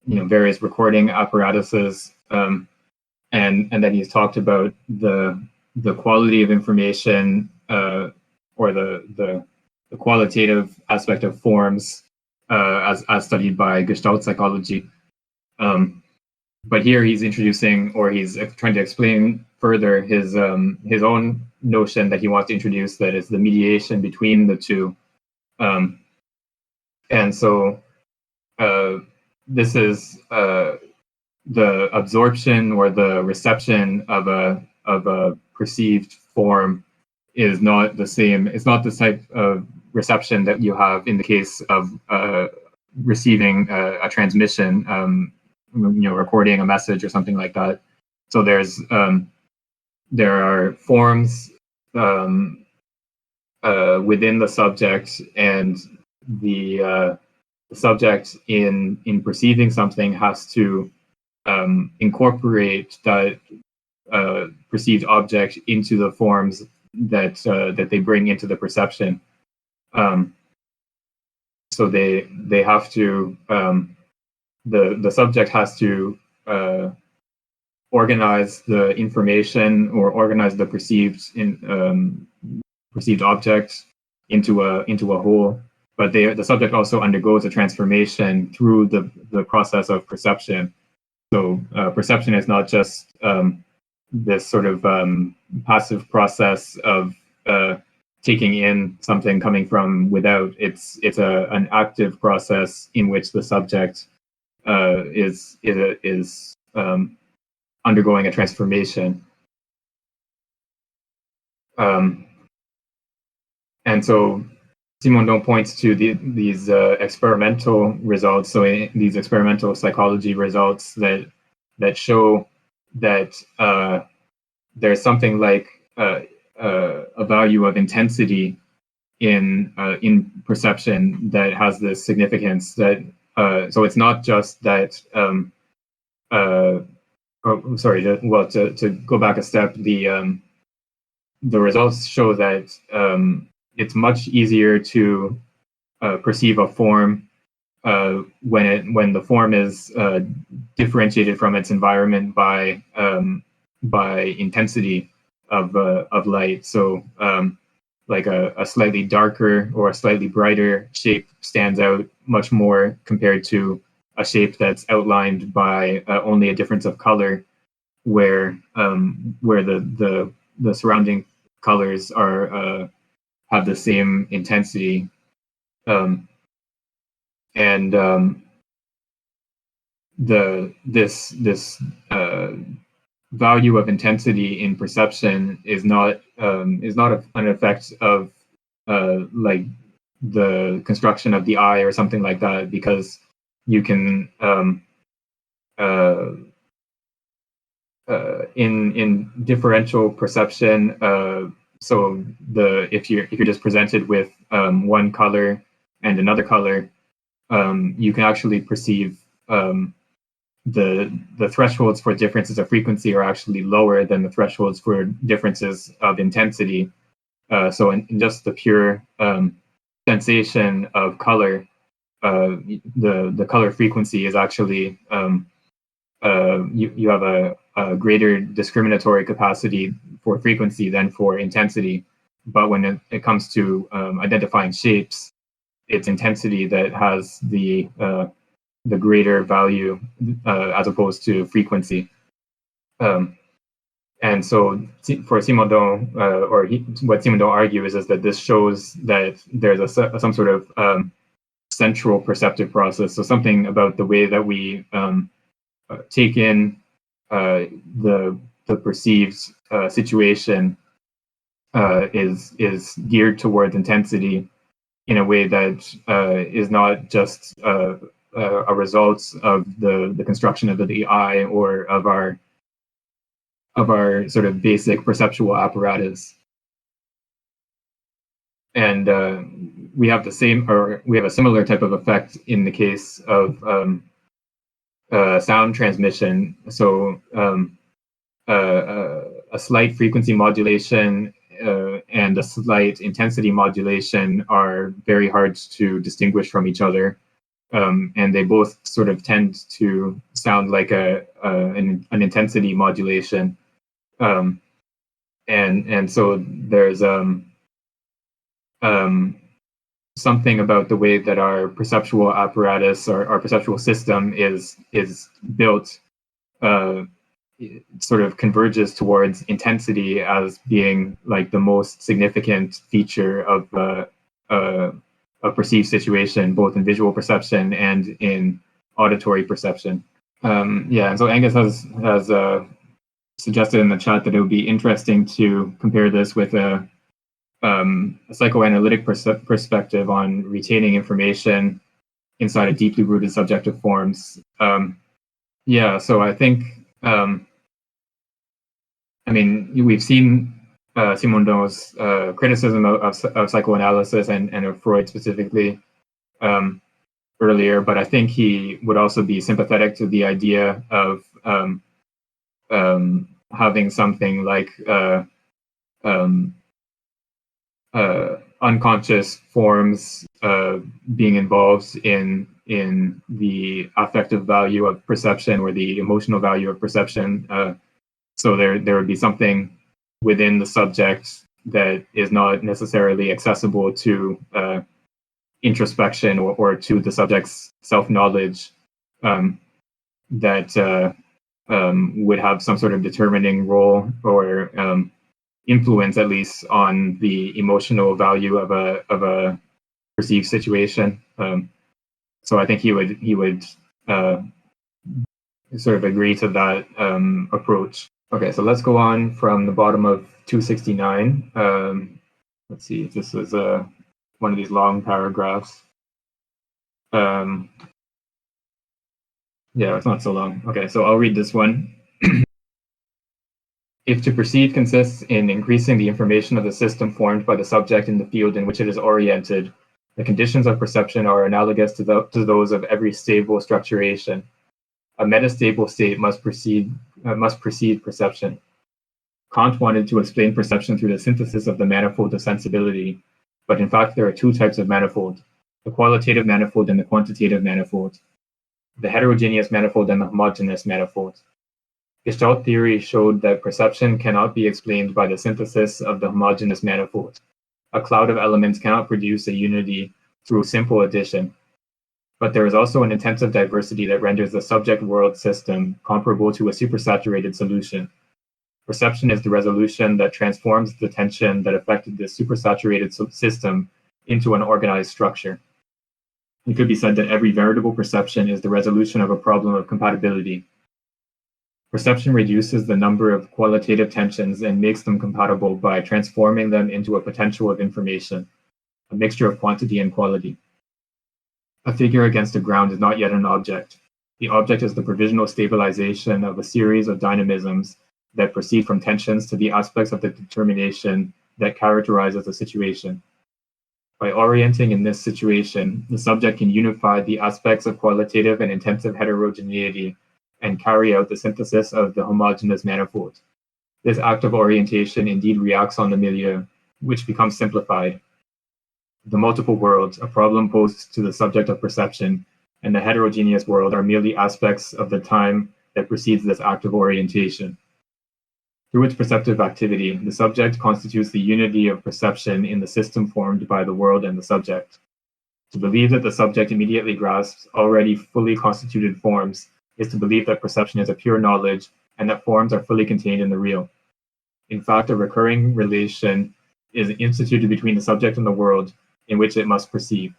various recording apparatuses, and then he's talked about the quality of information, or the qualitative aspect of forms, as studied by Gestalt psychology. But here he's introducing, or he's trying to explain further his own notion that he wants to introduce, that is the mediation between the two. And so this is the absorption or the reception of a perceived form is not the same. It's not the type of reception that you have in the case of receiving a transmission, recording a message or something like that. So there are forms within the subject, and the subject in perceiving something has to incorporate that perceived object into the forms that they bring into the perception. So they have to, the subject has to organize the information or organize the perceived object into a whole, but the subject also undergoes a transformation through the process of perception. So perception is not just this sort of passive process of taking in something coming from without. It's an active process in which the subject is undergoing a transformation. And so Simondon points to these experimental results, so these experimental psychology results that show that there's something like a value of intensity in perception that has this significance. That so it's not just that. To go back a step, the results show that it's much easier to perceive a form when the form is differentiated from its environment by intensity of light. So like a slightly darker or a slightly brighter shape stands out much more compared to a shape that's outlined by only a difference of color, where the surrounding colors are have the same intensity, this value of intensity in perception is not an effect of like the construction of the eye or something like that, because you can in differential perception, so if you're just presented with one color and another color, you can actually perceive the thresholds for differences of frequency are actually lower than the thresholds for differences of intensity. So in just the pure sensation of color, the color frequency is actually you have a greater discriminatory capacity for frequency than for intensity. But when it comes to identifying shapes, it's intensity that has the greater value as opposed to frequency. And so for Simondon, what Simondon argues is that this shows that there's some sort of central perceptive process. So something about the way that we take in the perceived situation is geared towards intensity in a way that is not just a result of the construction of the eye or of our sort of basic perceptual apparatus. And we have a similar type of effect in the case of sound transmission. So a slight frequency modulation and a slight intensity modulation are very hard to distinguish from each other. And they both sort of tend to sound like an intensity modulation. And so there's something about the way that our perceptual apparatus or our perceptual system is built sort of converges towards intensity as being like the most significant feature of a perceived situation, both in visual perception and in auditory perception. And so Angus has suggested in the chat that it would be interesting to compare this with a psychoanalytic perspective on retaining information inside of deeply rooted subjective forms. So I think, we've seen Simondon's criticism of psychoanalysis and of Freud specifically earlier, but I think he would also be sympathetic to the idea of having something like unconscious forms being involved in the affective value of perception or the emotional value of perception. So there would be something within the subject that is not necessarily accessible to introspection or to the subject's self-knowledge that would have some sort of determining role or influence, at least, on the emotional value of a perceived situation. So I think he would sort of agree to that approach. Okay, so let's go on from the bottom of 269. Let's see, this was one of these long paragraphs. Yeah, it's not so long. Okay, so I'll read this one. If to perceive consists in increasing the information of the system formed by the subject in the field in which it is oriented, the conditions of perception are analogous to those of every stable structuration. A metastable state must precede perception. Kant wanted to explain perception through the synthesis of the manifold of sensibility, but in fact there are two types of manifold, the qualitative manifold and the quantitative manifold, the heterogeneous manifold and the homogeneous manifold. Gestalt theory showed that perception cannot be explained by the synthesis of the homogeneous manifold. A cloud of elements cannot produce a unity through simple addition. But there is also an intensive diversity that renders the subject-world system comparable to a supersaturated solution. Perception is the resolution that transforms the tension that affected the supersaturated system into an organized structure. It could be said that every veritable perception is the resolution of a problem of compatibility. Perception reduces the number of qualitative tensions and makes them compatible by transforming them into a potential of information, a mixture of quantity and quality. A figure against a ground is not yet an object. The object is the provisional stabilization of a series of dynamisms that proceed from tensions to the aspects of the determination that characterizes a situation. By orienting in this situation, the subject can unify the aspects of qualitative and intensive heterogeneity and carry out the synthesis of the homogeneous manifold. This act of orientation indeed reacts on the milieu, which becomes simplified. The multiple worlds, a problem posed to the subject of perception, and the heterogeneous world are merely aspects of the time that precedes this act of orientation. Through its perceptive activity, the subject constitutes the unity of perception in the system formed by the world and the subject. To believe that the subject immediately grasps already fully constituted forms is to believe that perception is a pure knowledge and that forms are fully contained in the real. In fact, a recurring relation is instituted between the subject and the world in which it must perceive.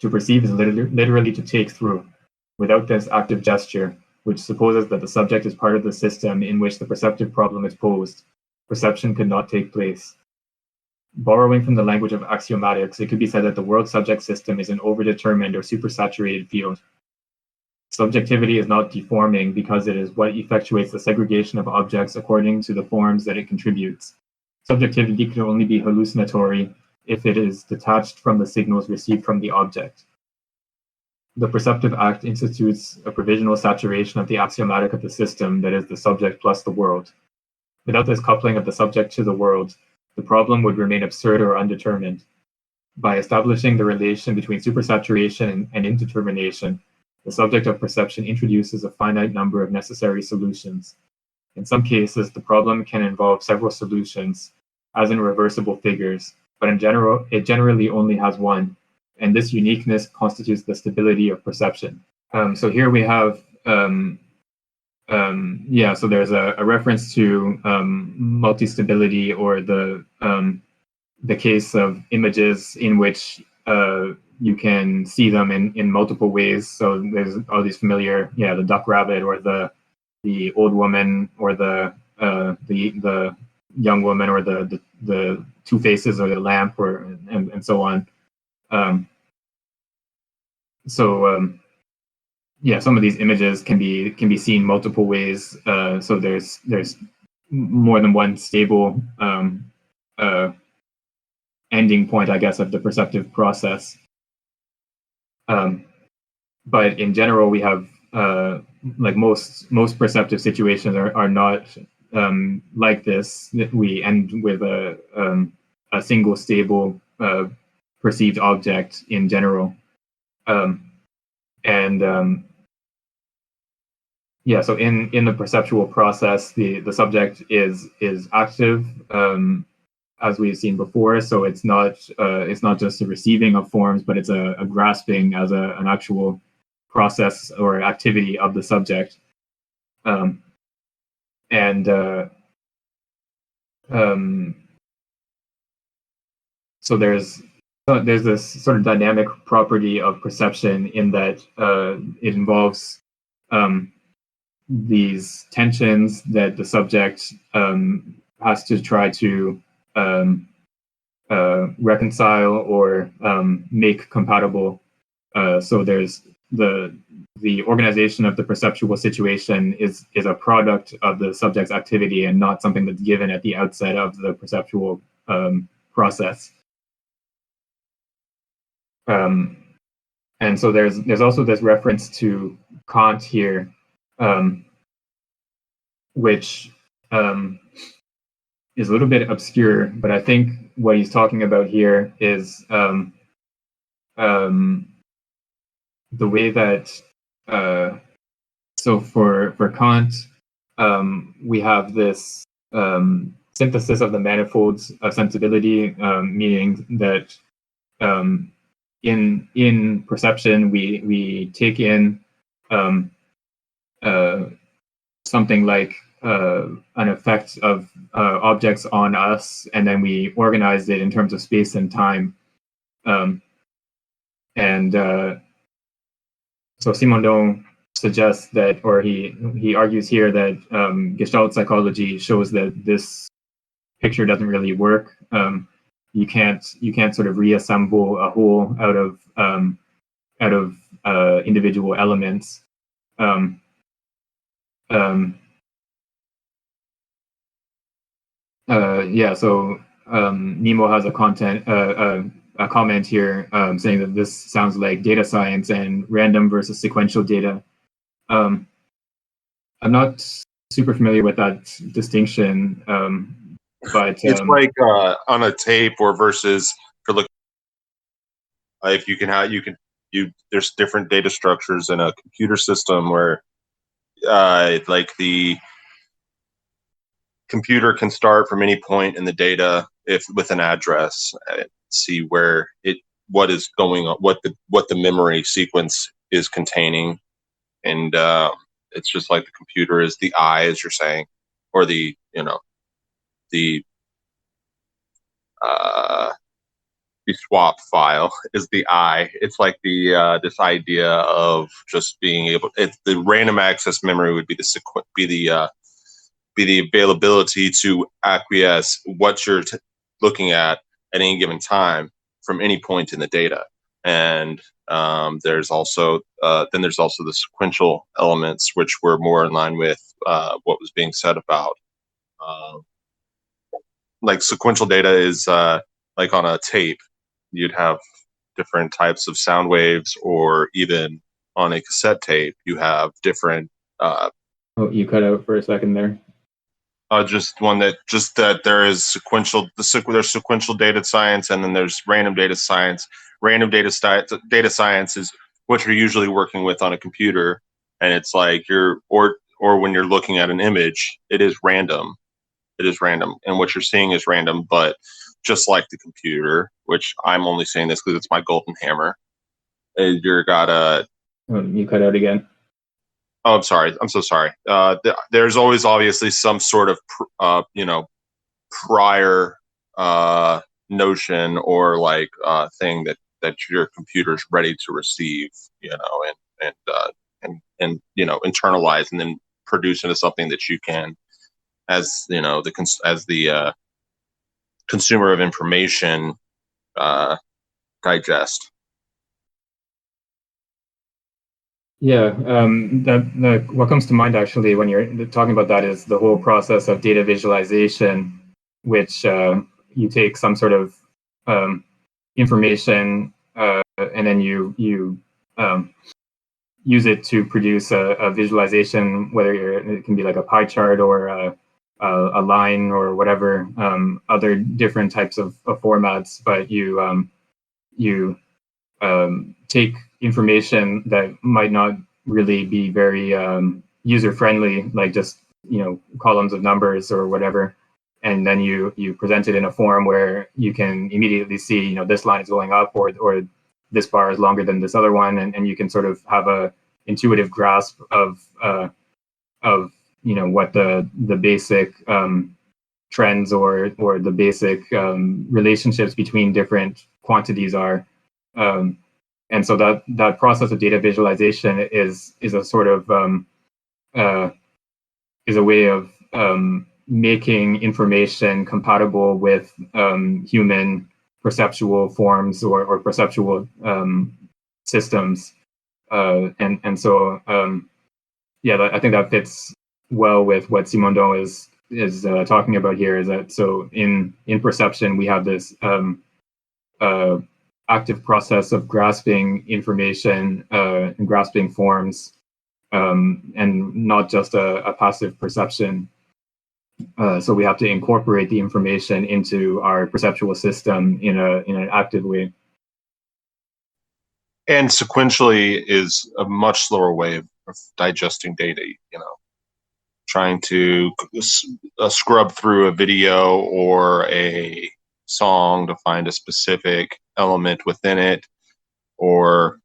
To perceive is literally to take through. Without this active gesture, which supposes that the subject is part of the system in which the perceptive problem is posed, perception could not take place. Borrowing from the language of axiomatics, it could be said that the world-subject system is an overdetermined or supersaturated field. Subjectivity is not deforming because it is what effectuates the segregation of objects according to the forms that it contributes. Subjectivity can only be hallucinatory if it is detached from the signals received from the object. The perceptive act institutes a provisional saturation of the axiomatic of the system that is the subject plus the world. Without this coupling of the subject to the world, the problem would remain absurd or undetermined. By establishing the relation between supersaturation and indetermination, the subject of perception introduces a finite number of necessary solutions. In some cases, the problem can involve several solutions, as in reversible figures, but in general, it generally only has one, and this uniqueness constitutes the stability of perception. So here we have, so there's a reference to multi-stability, or the case of images in which you can see them in multiple ways. So there's all these familiar, the duck rabbit, or the old woman, or the young woman, or the two faces, or the lamp, or and so on. Some of these images can be seen multiple ways. So there's more than one stable ending point, I guess, of the perceptive process. But in general, we have like most perceptive situations are not like this. We end with a single stable perceived object in general. So in the perceptual process, the subject is active, as we've seen before. So it's not just a receiving of forms, but it's a grasping as an actual process or activity of the subject. So there's this sort of dynamic property of perception in that it involves these tensions that the subject has to try to reconcile or make compatible. So there's the organization of the perceptual situation is a product of the subject's activity and not something that's given at the outset of the perceptual process. And so there's also this reference to Kant here, which is a little bit obscure, but I think what he's talking about here is the way that so for Kant, we have this synthesis of the manifolds of sensibility, meaning that in perception we take in something like an effect of objects on us, and then we organize it in terms of space and time. So Simondon suggests that, or he argues here that Gestalt psychology shows that this picture doesn't really work. You can't sort of reassemble a whole out of individual elements. So Nemo has a comment here saying that this sounds like data science and random versus sequential data. I'm not super familiar with that distinction, but it's like on a tape or versus for looking. If you can there's different data structures in a computer system where like the computer can start from any point in the data with an address, see where what is going on, what the memory sequence is containing, and it's just like the computer is the eye, as you're saying, or the swap file is the eye. It's like the this idea of just being able. The random access memory would be the availability to acquiesce what you're looking at any given time from any point in the data. And there's also the sequential elements, which were more in line with what was being said about. Like sequential data is like on a tape, you'd have different types of sound waves, or even on a cassette tape, you have different. You cut out for a second there. That there is sequential. There's sequential data science, and then there's random data science. Random data science is what you're usually working with on a computer, and it's like or when you're looking at an image, it is random. It is random, and what you're seeing is random. But just like the computer, which I'm only saying this because it's my golden hammer, you cut out again. Oh, I'm sorry. I'm so sorry. There's always obviously some sort of, prior notion or like thing that your computer's ready to receive, and internalize and then produce into something that you can, as the consumer of information, digest. Yeah, what comes to mind actually when you're talking about that is the whole process of data visualization, which you take some sort of information and then you use it to produce a visualization, whether it can be like a pie chart or a line or whatever, other different types of formats, but you take information that might not really be very user friendly, like just columns of numbers or whatever, and then you present it in a form where you can immediately see, this line is going up, or this bar is longer than this other one, and you can sort of have a intuitive grasp of what the basic trends or the basic relationships between different quantities are. And so that process of data visualization is a sort of is a way of making information compatible with human perceptual forms or perceptual systems. And so I think that fits well with what Simondon is talking about here. Is that so in perception we have this active process of grasping information and grasping forms, and not just a passive perception. So we have to incorporate the information into our perceptual system in an active way. And sequentially is a much slower way of digesting data. Trying to scrub through a video or a song to find a specific element within it, or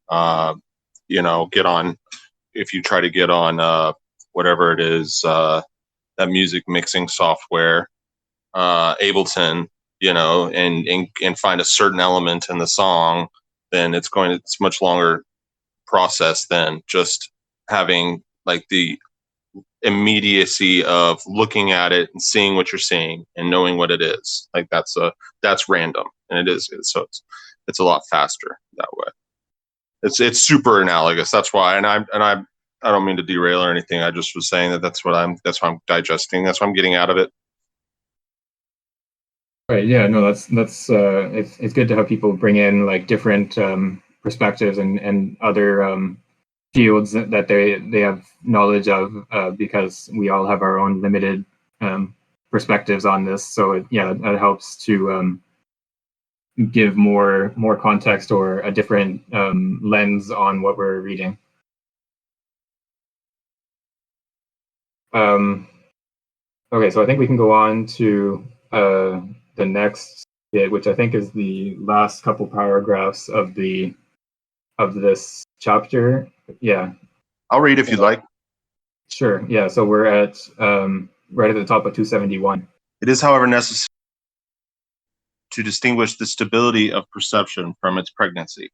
get on, if you try to get on whatever it is, that music mixing software, Ableton, and find a certain element in the song, then it's much longer process than just having like the immediacy of looking at it and seeing what you're seeing and knowing what it is. Like that's random, and so it's a lot faster that way. It's super analogous. That's why, and I don't mean to derail or anything. I just was saying that's what I'm digesting. That's what I'm getting out of it. Right. Yeah. No. That's it's good to have people bring in like different perspectives and other fields that they have knowledge of, because we all have our own limited perspectives on this. So it helps to give more context or a different lens on what we're reading. Okay, so I think we can go on to the next bit, which I think is the last couple paragraphs of this chapter. Yeah, I'll read if you'd like. Sure. Yeah. So we're at right at the top of 271. It is, however, necessary to distinguish the stability of perception from its pregnancy.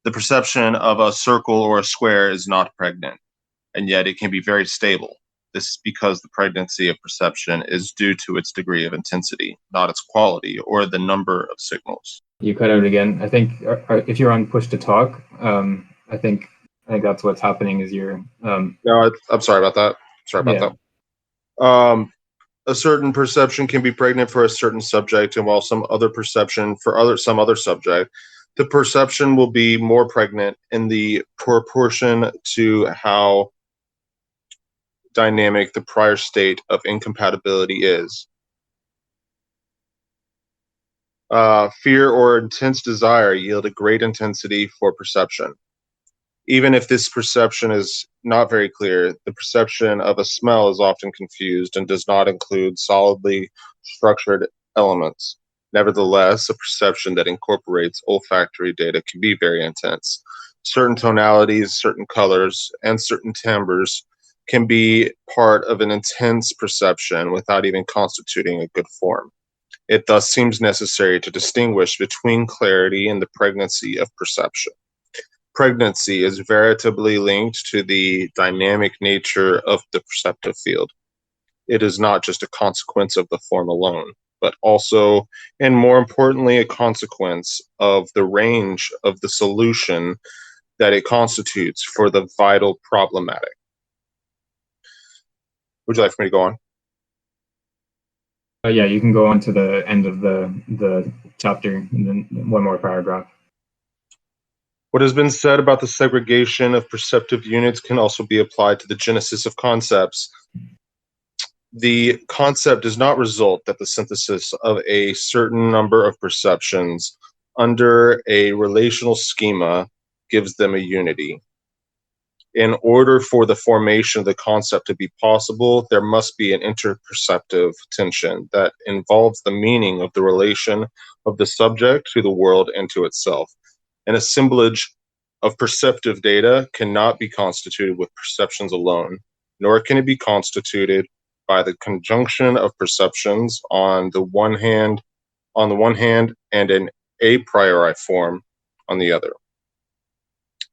The perception of a circle or a square is not pregnant, and yet it can be very stable. This is because the pregnancy of perception is due to its degree of intensity, not its quality or the number of signals. You cut out again. I think if you're on push to talk, I think that's what's happening. Is you're. No, I'm sorry about that. That. A certain perception can be pregnant for a certain subject, and while some other perception for some other subject, the perception will be more pregnant in the proportion to how dynamic the prior state of incompatibility is. Fear or intense desire yield a great intensity for perception. Even if this perception is not very clear, the perception of a smell is often confused and does not include solidly structured elements. Nevertheless, a perception that incorporates olfactory data can be very intense. Certain tonalities, certain colors, and certain timbres can be part of an intense perception without even constituting a good form. It thus seems necessary to distinguish between clarity and the pregnancy of perception. Pregnancy is veritably linked to the dynamic nature of the perceptive field. It is not just a consequence of the form alone, but also, and more importantly, a consequence of the range of the solution that it constitutes for the vital problematic. Would you like for me to go on? Yeah, you can go on to the end of the chapter, and then one more paragraph. What has been said about the segregation of perceptive units can also be applied to the genesis of concepts. The concept does not result that the synthesis of a certain number of perceptions under a relational schema gives them a unity. In order for the formation of the concept to be possible, there must be an interperceptive tension that involves the meaning of the relation of the subject to the world and to itself. An assemblage of perceptive data cannot be constituted with perceptions alone, nor can it be constituted by the conjunction of perceptions on the one hand, and an a priori form on the other.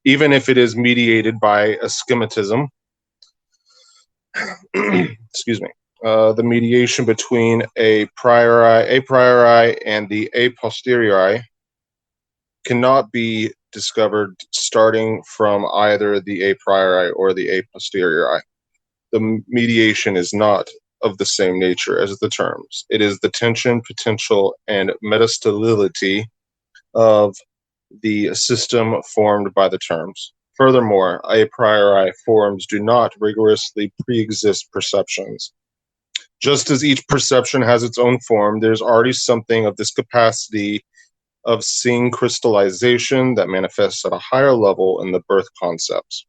Even if it is mediated by a schematism, excuse me, the mediation between a priori and the a posteriori cannot be discovered starting from either the a priori or the a posteriori. The mediation is not of the same nature as the terms. It is the tension, potential, and metastellity of the system formed by the terms. Furthermore, a priori forms do not rigorously pre-exist perceptions. Just as each perception has its own form, there's already something of this capacity of seeing crystallization that manifests at a higher level in the birth concepts.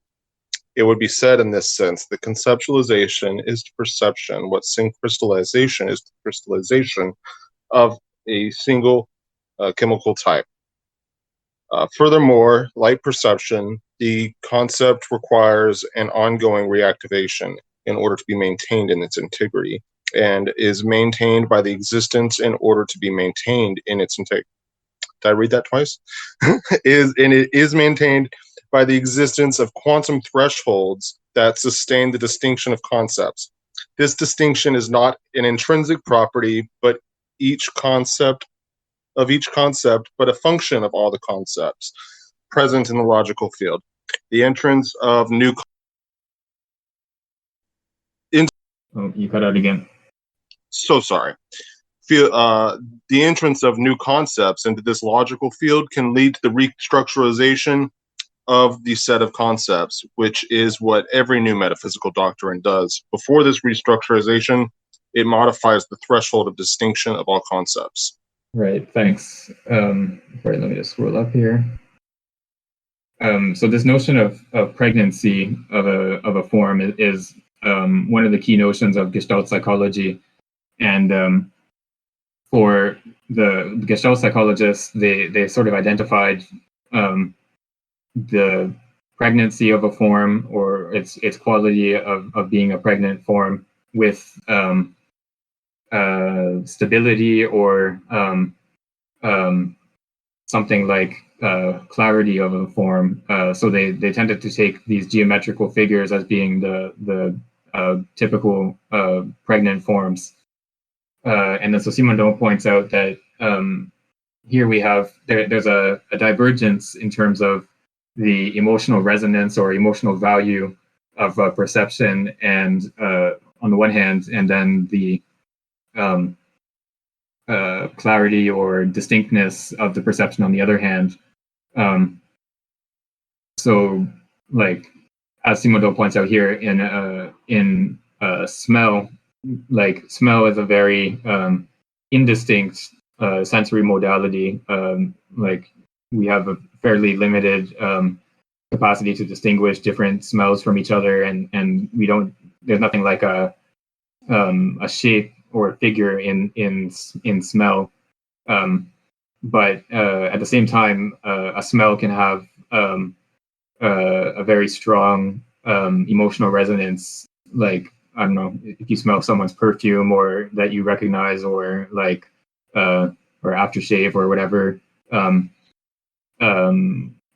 It would be said in this sense that conceptualization is to perception what seeing crystallization is to crystallization of a single chemical type. Furthermore, like perception, the concept requires an ongoing reactivation in order to be maintained in its integrity, and is maintained by the existence in order to be maintained in its integrity. Did I read that twice? It is maintained by the existence of quantum thresholds that sustain the distinction of concepts. This distinction is not an intrinsic property, but each concept, but a function of all the concepts present in the logical field. The entrance of new Oh, you cut out again. so sorry. The entrance of new concepts into this logical field can lead to the restructuralization of the set of concepts, which is what every new metaphysical doctrine does. Before this restructuralization, it modifies the threshold of distinction of all concepts. Right, thanks. Right, let me just scroll up here. So this notion of pregnancy of a form is one of the key notions of Gestalt psychology. And for the Gestalt psychologists, they sort of identified the pregnancy of a form, or its quality of being a pregnant form, with stability, or something like clarity of a form. So they tended to take these geometrical figures as being the typical pregnant forms. And then so Simondon points out that here we have, there's a divergence in terms of the emotional resonance or emotional value of perception, and on the one hand, and then the clarity or distinctness of the perception on the other hand. So, like, as Simondon points out here, in smell, like, smell is a very indistinct sensory modality. Like, we have a fairly limited capacity to distinguish different smells from each other, and we don't. There's nothing like a shape or a figure in smell. But at the same time, a smell can have a very strong emotional resonance. Like, I don't know, if you smell someone's perfume, or that you recognize, or like or aftershave or whatever,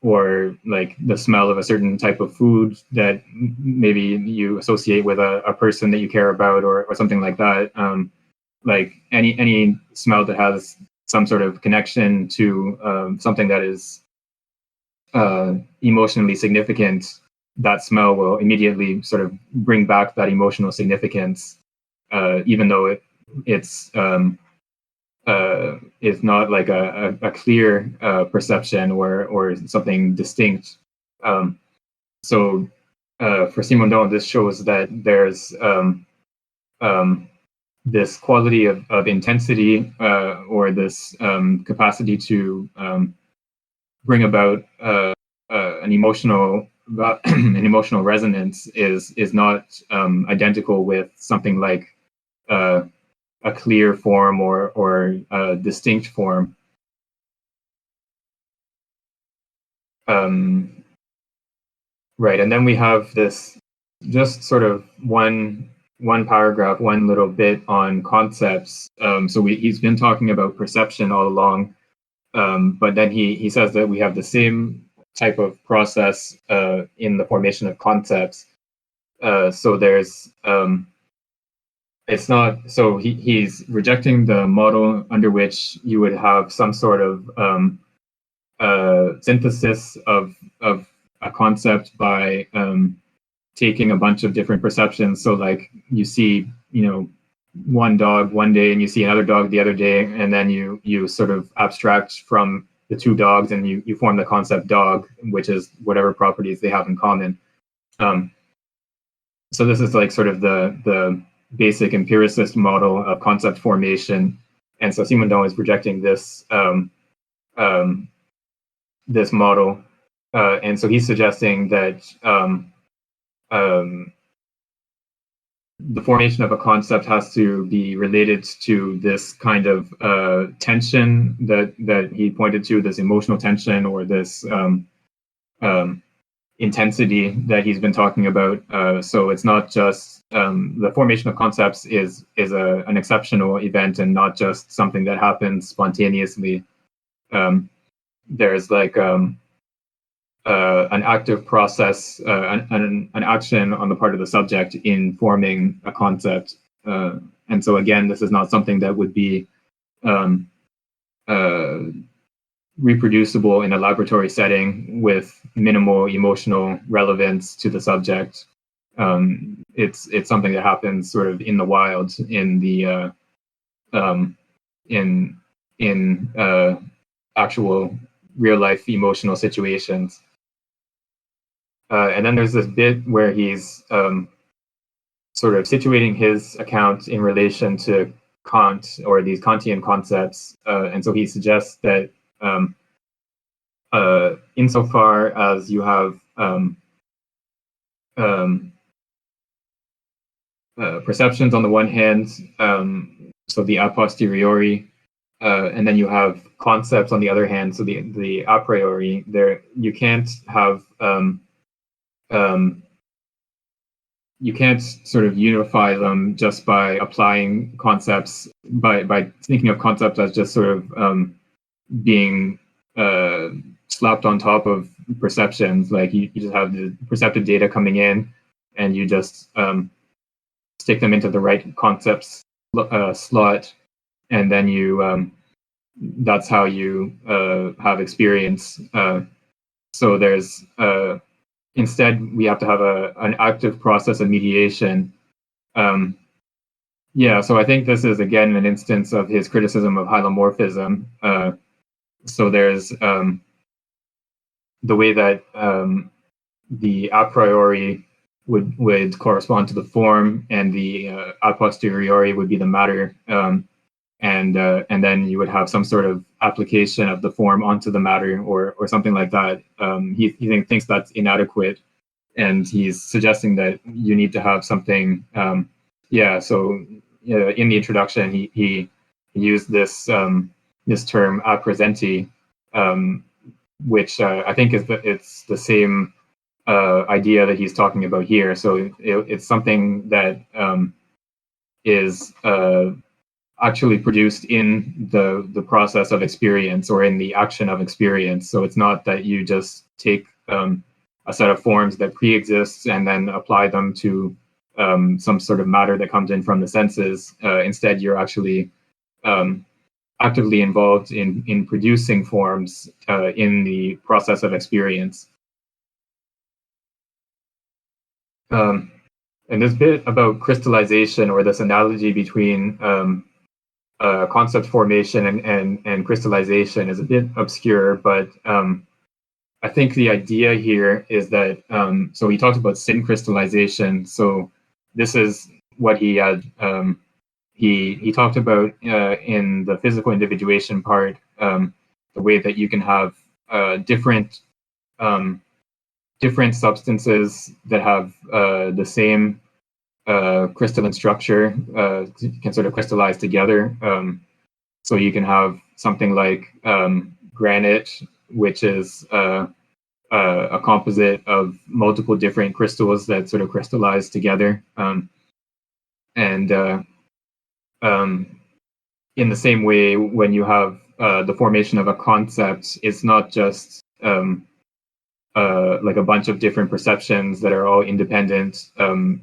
or like the smell of a certain type of food that maybe you associate with a person that you care about, or something like that. Like any smell that has some sort of connection to something that is emotionally significant, that smell will immediately sort of bring back that emotional significance, even though it's not like a clear perception or something distinct. So for Simondon, this shows that there's this quality of intensity, or this capacity to bring about an emotional an emotional resonance is not identical with something like a clear form or a distinct form. Right, and then we have this just sort of one paragraph, one little bit on concepts. So he's been talking about perception all along, but then he says that we have the same type of process in the formation of concepts. So there's it's not so he's rejecting the model under which you would have some sort of synthesis of a concept by taking a bunch of different perceptions. So like you see, one dog one day and you see another dog the other day, and then you sort of abstract from the two dogs and you form the concept dog, which is whatever properties they have in common. So this is like sort of the basic empiricist model of concept formation. And so Simondon is rejecting this this model. And so he's suggesting that the formation of a concept has to be related to this kind of tension that he pointed to, this emotional tension or this intensity that he's been talking about. So it's not just the formation of concepts is an exceptional event and not just something that happens spontaneously. There's like an active process, an action on the part of the subject in forming a concept. And so again, this is not something that would be reproducible in a laboratory setting with minimal emotional relevance to the subject. It's something that happens sort of in the wild, in the in actual real life emotional situations. And then there's this bit where he's sort of situating his account in relation to Kant or these Kantian concepts. And so he suggests that insofar as you have perceptions on the one hand, so the a posteriori, and then you have concepts on the other hand, so the a priori. There, you can't have you can't sort of unify them just by applying concepts, by thinking of concepts as just sort of being slapped on top of perceptions. Like you just have the perceptive data coming in and you just stick them into the right concepts slot, and then you that's how you have experience. So there's instead we have to have an active process of mediation. Yeah, so I think this is again an instance of his criticism of hylomorphism. So there's the way that the a priori would correspond to the form, and the a posteriori would be the matter, and then you would have some sort of application of the form onto the matter, or something like that. He thinks that's inadequate, and he's suggesting that you need to have something. Yeah, so in the introduction, he used this this term a presenti, which I think it's the same idea that he's talking about here. So it's something that is actually produced in the process of experience or in the action of experience. So it's not that you just take a set of forms that pre-exists and then apply them to some sort of matter that comes in from the senses. Instead, you're actually actively involved in producing forms in the process of experience. And this bit about crystallization, or this analogy between concept formation and crystallization, is a bit obscure, but I think the idea here is that, so he talked about syncrystallization. So this is what he had, he talked about in the physical individuation part, the way that you can have different different substances that have the same crystalline structure can sort of crystallize together. So you can have something like granite, which is a composite of multiple different crystals that sort of crystallize together. And in the same way, when you have the formation of a concept, it's not just like a bunch of different perceptions that are all independent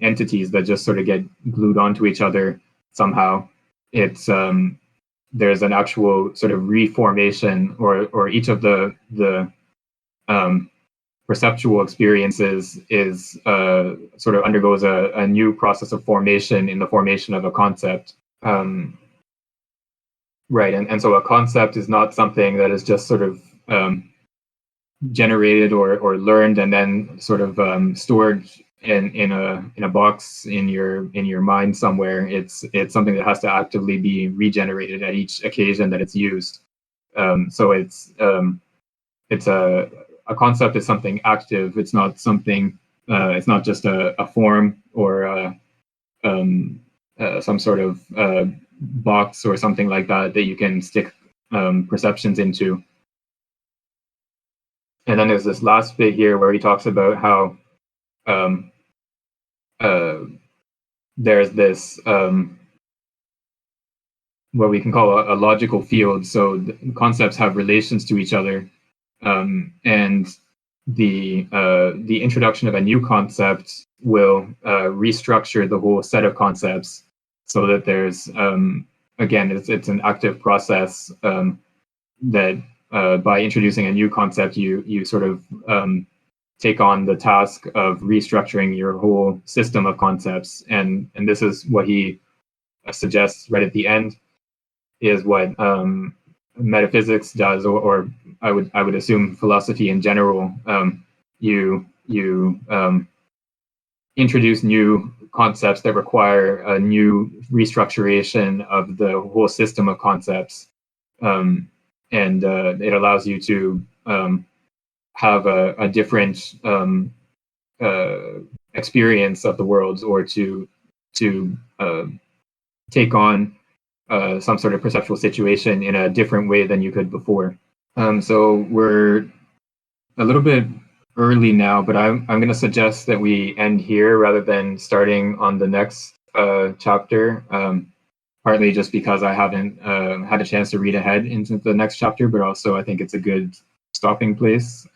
entities that just sort of get glued onto each other somehow. It's there's an actual sort of reformation, or each of the perceptual experiences is sort of undergoes a new process of formation in the formation of a concept. Right, and so a concept is not something that is just sort of generated or learned and then sort of stored in a box in your mind somewhere. It's something that has to actively be regenerated at each occasion that it's used. So it's a concept is something active. It's not something. It's not just a form or some sort of box or something like that you can stick perceptions into. And then there's this last bit here where he talks about how there's this what we can call a logical field. So the concepts have relations to each other, and the introduction of a new concept will restructure the whole set of concepts so that there's again it's an active process that by introducing a new concept you sort of take on the task of restructuring your whole system of concepts, and this is what he suggests right at the end is what metaphysics does, or I would assume philosophy in general. You introduce new concepts that require a new restructuration of the whole system of concepts, and it allows you to have a different experience of the world, or to take on some sort of perceptual situation in a different way than you could before. So we're a little bit early now, but I'm going to suggest that we end here rather than starting on the next chapter. Partly just because I haven't had a chance to read ahead into the next chapter, but also I think it's a good stopping place.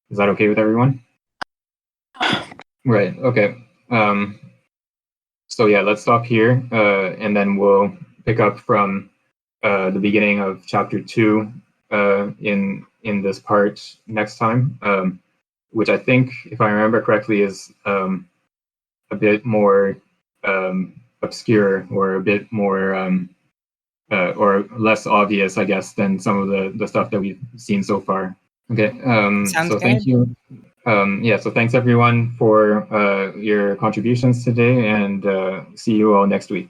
Is that okay with everyone? Right. Okay. So yeah, let's stop here, and then we'll pick up from the beginning of chapter 2 in this part next time, which I think, if I remember correctly, is a bit more obscure, or a bit more or less obvious, I guess, than some of the stuff that we've seen so far. Okay. Sounds so good. thank you. So thanks everyone for your contributions today, and see you all next week.